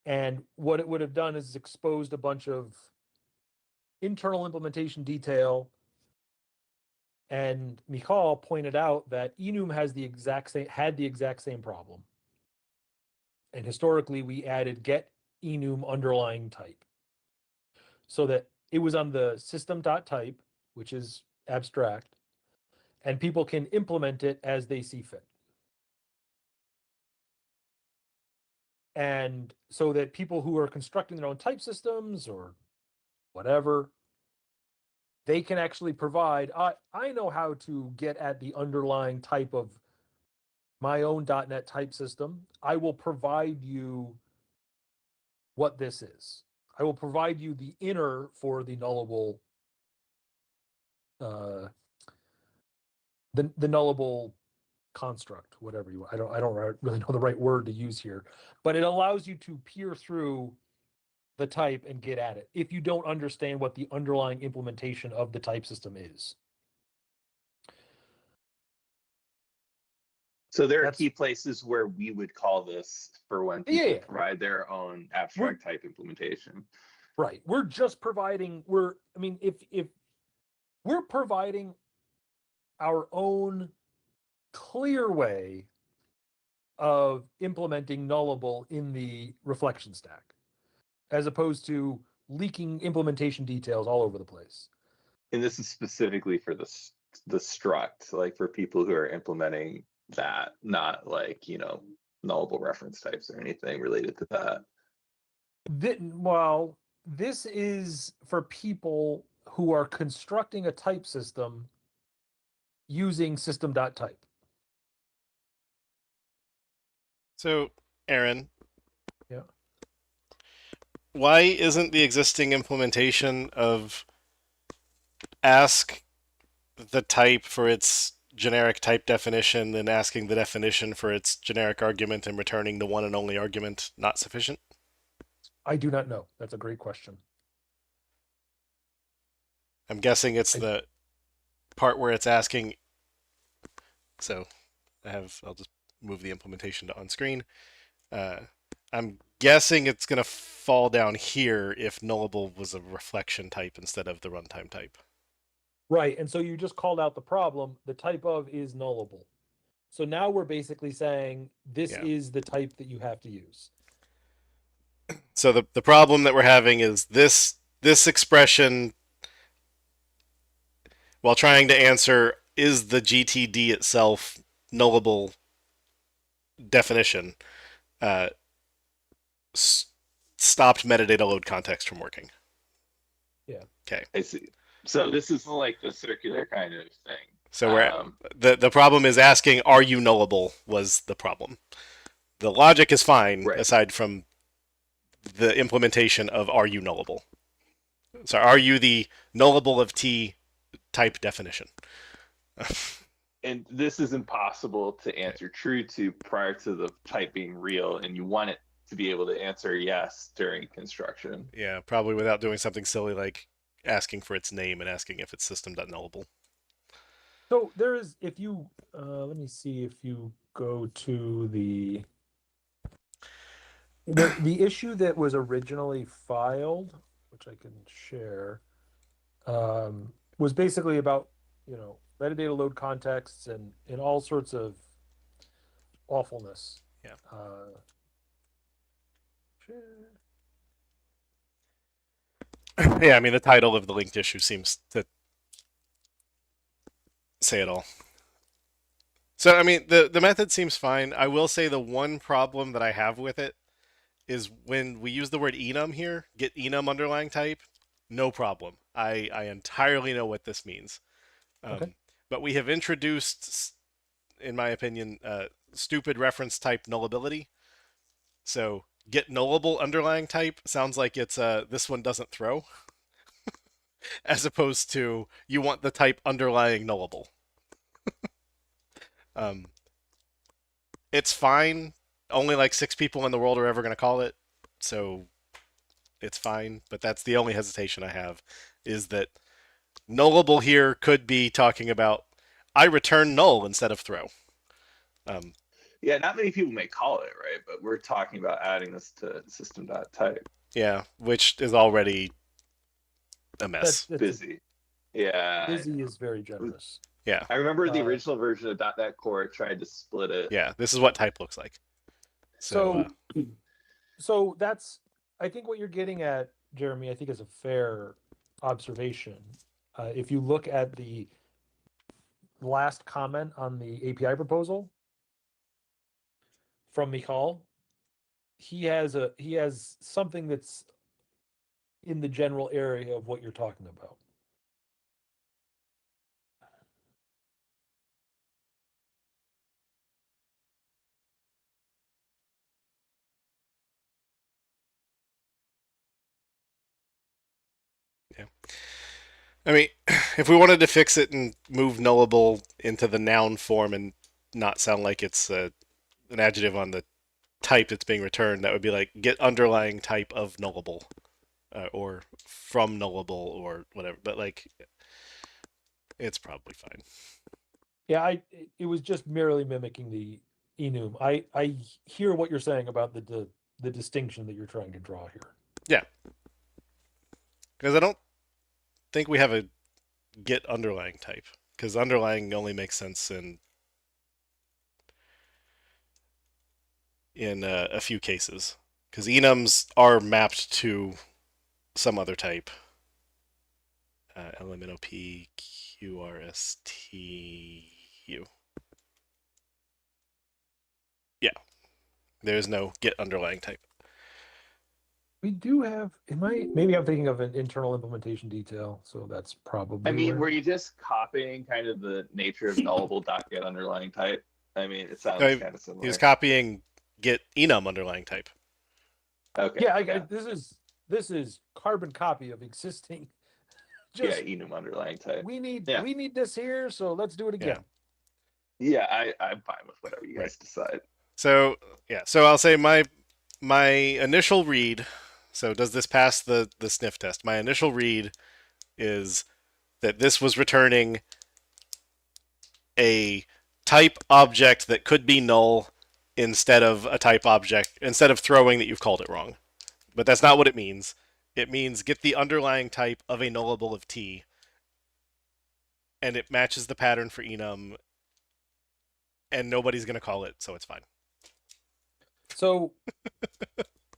And what it would have done is exposed a bunch of internal implementation detail And Michal pointed out that enum had the exact same problem. And historically, we added get enum underlying type, so that it was on the system.type, which is abstract, and people can implement it as they see fit. And so that people who are constructing their own type systems or whatever, they can actually provide, I know how to get at the underlying type of my own .NET type system. I will provide you what this is. I will provide you the inner for the nullable, the nullable construct, whatever you. I don't really know the right word to use here, but it allows you to peer through the type and get at it if you don't understand what the underlying implementation of the type system is. So there are key places where we would call this for when people provide their own abstract type implementation. Right. We're just providing, if we're providing our own clear way of implementing nullable in the reflection stack, as opposed to leaking implementation details all over the place. And this is specifically for the struct, like for people who are implementing that, not like, nullable reference types or anything related to that. Well, this is for people who are constructing a type system using system.type. So, Aaron. Yeah. Why isn't the existing implementation of ask the type for its generic type definition, then asking the definition for its generic argument and returning the one and only argument not sufficient? I do not know. That's a great question. I'm guessing it's the part where it's asking. So I'll just move the implementation to on screen. I'm guessing it's going to fall down here if nullable was a reflection type instead of the runtime type. Right, and so you just called out the problem. The type of is nullable. So now we're basically saying this is the type that you have to use. So the problem that we're having is this expression, while trying to answer is the GTD itself nullable definition, stopped metadata load context from working. Yeah. Okay. I see. So this is like the circular kind of thing. So the problem is asking, are you nullable was the problem. The logic is fine, aside from the implementation of are you nullable. So are you the nullable of T type definition? And this is impossible to answer true to prior to the type being real, and you want it to be able to answer yes during construction. Yeah, probably without doing something silly like asking for its name and asking if it's system.nullable. So there is, if you, let me see if you go to the issue that was originally filed, which I can share, was basically about, metadata load contexts and all sorts of awfulness. Yeah. Yeah, I mean, the title of the linked issue seems to say it all. So, I mean, the method seems fine. I will say the one problem that I have with it is when we use the word enum here, get enum underlying type, no problem. I entirely know what this means. Okay. But we have introduced, in my opinion, stupid reference type nullability. So get nullable underlying type sounds like it's this one doesn't throw, as opposed to you want the type underlying nullable. It's fine. Only like 6 people in the world are ever going to call it, so it's fine. But that's the only hesitation I have, is that nullable here could be talking about I return null instead of throw. Yeah, not many people may call it, right? But we're talking about adding this to system.type. Yeah, which is already a mess. Busy. Yeah. Busy is very generous. Yeah. I remember the Uh, original version of .NET Core tried to split it. Yeah. This is what type looks like. So that's, I think what you're getting at, Jeremy, I think is a fair observation. If you look at the last comment on the API proposal from Michal, he has something that's in the general area of what you're talking about. Yeah. I mean, if we wanted to fix it and move nullable into the noun form and not sound like it's an adjective on the type that's being returned, that would be like get underlying type of nullable, or from nullable or whatever. But like, it's probably fine. Yeah, it was just merely mimicking the enum. I hear what you're saying about the distinction that you're trying to draw here. Yeah. Because I don't think we have a get underlying type. Because underlying only makes sense in a few cases. Because enums are mapped to some other type. LMNOP QRSTU. Yeah. There is no get underlying type. We do have, maybe I'm thinking of an internal implementation detail, so that's probably I mean, where- were you just copying kind of the nature of nullable.get underlying type? I mean, it sounds kind of similar. He was copying get enum underlying type. Okay. Yeah, this is carbon copy of existing. Just, enum underlying type. We need this here, so let's do it again. Yeah, I'm fine with whatever you guys decide. So I'll say my initial read. So does this pass the sniff test? My initial read is that this was returning a type object that could be null instead of a type object, instead of throwing that you've called it wrong. But that's not what it means. It means get the underlying type of a nullable of T, and it matches the pattern for enum, and nobody's going to call it, so it's fine. So,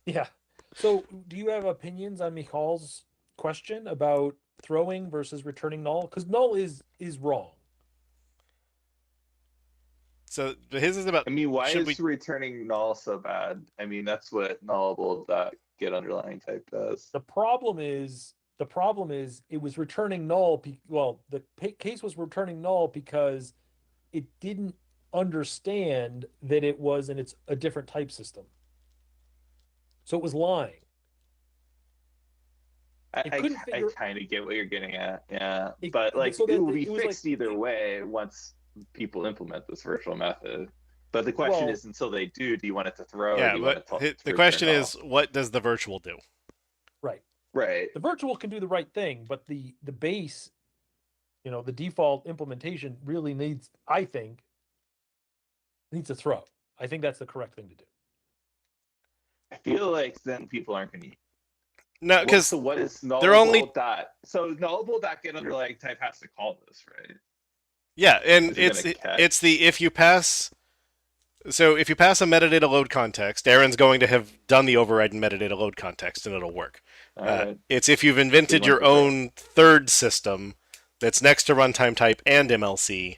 yeah. So, do you have opinions on Michal's question about throwing versus returning null? Because null is wrong. So his is about. I mean, why is returning null so bad? I mean, that's what nullable.get underlying type does. The problem is it was returning null. The case was returning null because it didn't understand that it was a different type system. So it was lying. I kind of get what you're getting at, yeah. But like, it will be fixed either way once people implement this virtual method. But the question is, until they do you want it to throw? Yeah, but the question is, what does the virtual do? Right. Right. The virtual can do the right thing, but the base, the default implementation really needs to throw. I think that's the correct thing to do. I feel like then people aren't going to. No, because so what is nullable they're only so nullable.get underlying type has to call this, right? Yeah, and it's the if you pass. So if you pass a metadata load context, Aaron's going to have done the override in metadata load context, and it'll work. It's if you've invented your own third system that's next to runtime type and MLC,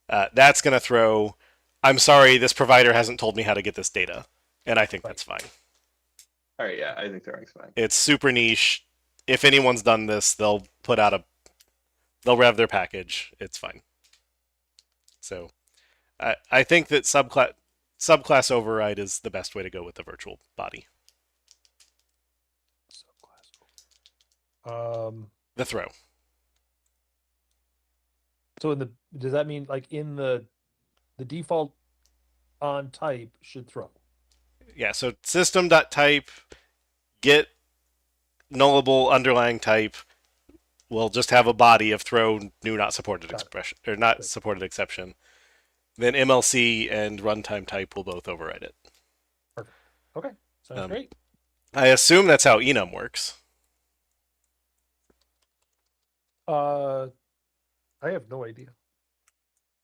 that's going to throw, I'm sorry, this provider hasn't told me how to get this data. And I think that's fine. All right, yeah, I think throwing's fine. It's super niche. If anyone's done this, they'll rev their package. It's fine. So I think that subclass override is the best way to go with the virtual body. The throw. So does that mean like in the default on type should throw? Yeah, so system.type get nullable underlying type will just have a body of throw new not supported expression or not supported exception. Then MLC and runtime type will both override it. Perfect. Okay, sounds great. I assume that's how enum works. I have no idea.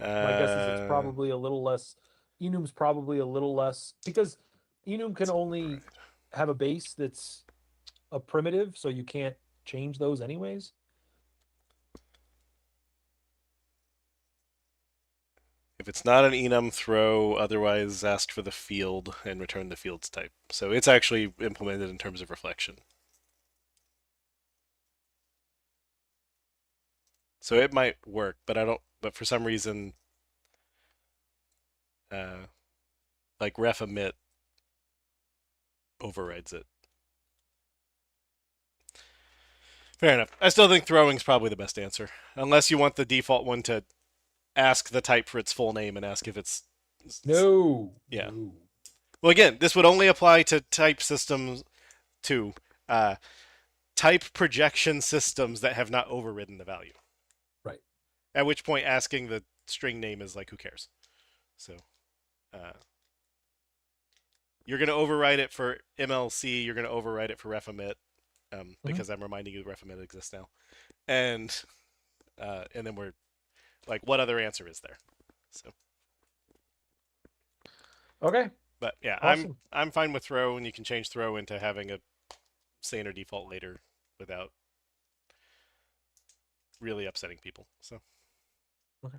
My guess is it's probably a little less. Enum's probably a little less because enum can only have a base that's a primitive, so you can't change those anyways. If it's not an enum, throw. Otherwise, ask for the field and return the field's type. So it's actually implemented in terms of reflection. So it might work, but I don't. But for some reason, like ref emit overrides it. Fair enough. I still think throwing's probably the best answer, unless you want the default one to ask the type for its full name and ask if it's No. Yeah. No. Well, again, this would only apply to type systems to type projection systems that have not overridden the value. Right. At which point, asking the string name is like, who cares? So, you're going to override it for MLC. You're going to override it for ref emit, because I'm reminding you ref emit exists now, and then we're like, what other answer is there? So. Okay. But yeah, Awesome. I'm fine with throw, and you can change throw into having a standard default later without really upsetting people. So. Okay.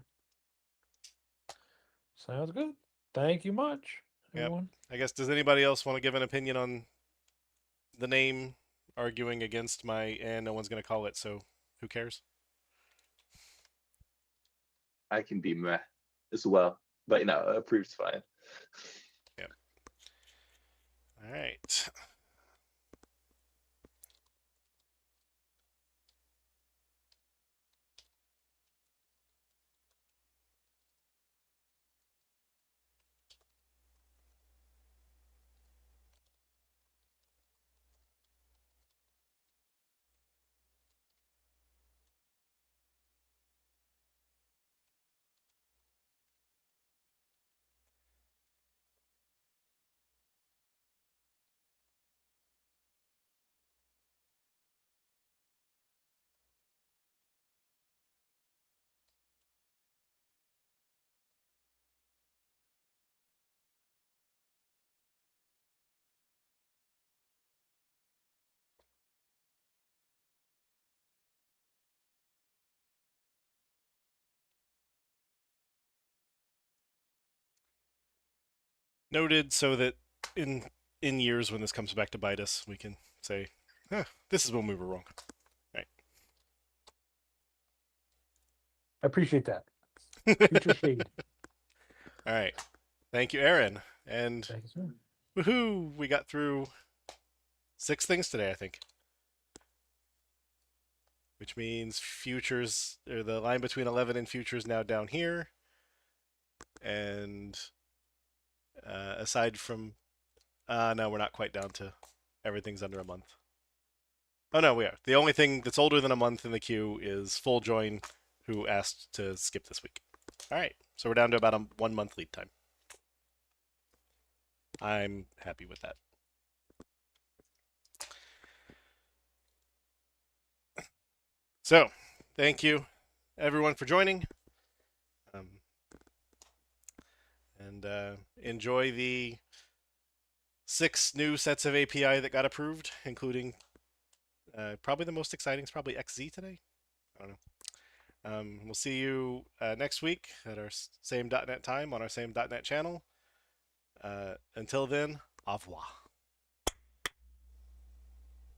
Sounds good. Thank you much, everyone. I guess, does anybody else want to give an opinion on the name, arguing against my, and no one's going to call it, so who cares? I can be meh as well, but you know, approved's fine. Yep. All right. Noted, so that in years when this comes back to bite us, we can say, this is when we were wrong. Right. I appreciate that. Future shade. All right. Thank you, Aaron. And Thank you, sir. woohoo, we got through 6 things today, I think. Which means futures, or the line between 11 and futures now down here. And aside from, no, we're not quite down to everything's under a month. Oh no, we are. The only thing that's older than a month in the queue is Full Join, who asked to skip this week. All right, so we're down to about a 1 month lead time. I'm happy with that. So, thank you everyone for joining. And enjoy the 6 new sets of API that got approved, including probably the most exciting is probably XZ today. I don't know. We'll see you next week at our same .NET time on our same .NET channel. Until then, au revoir.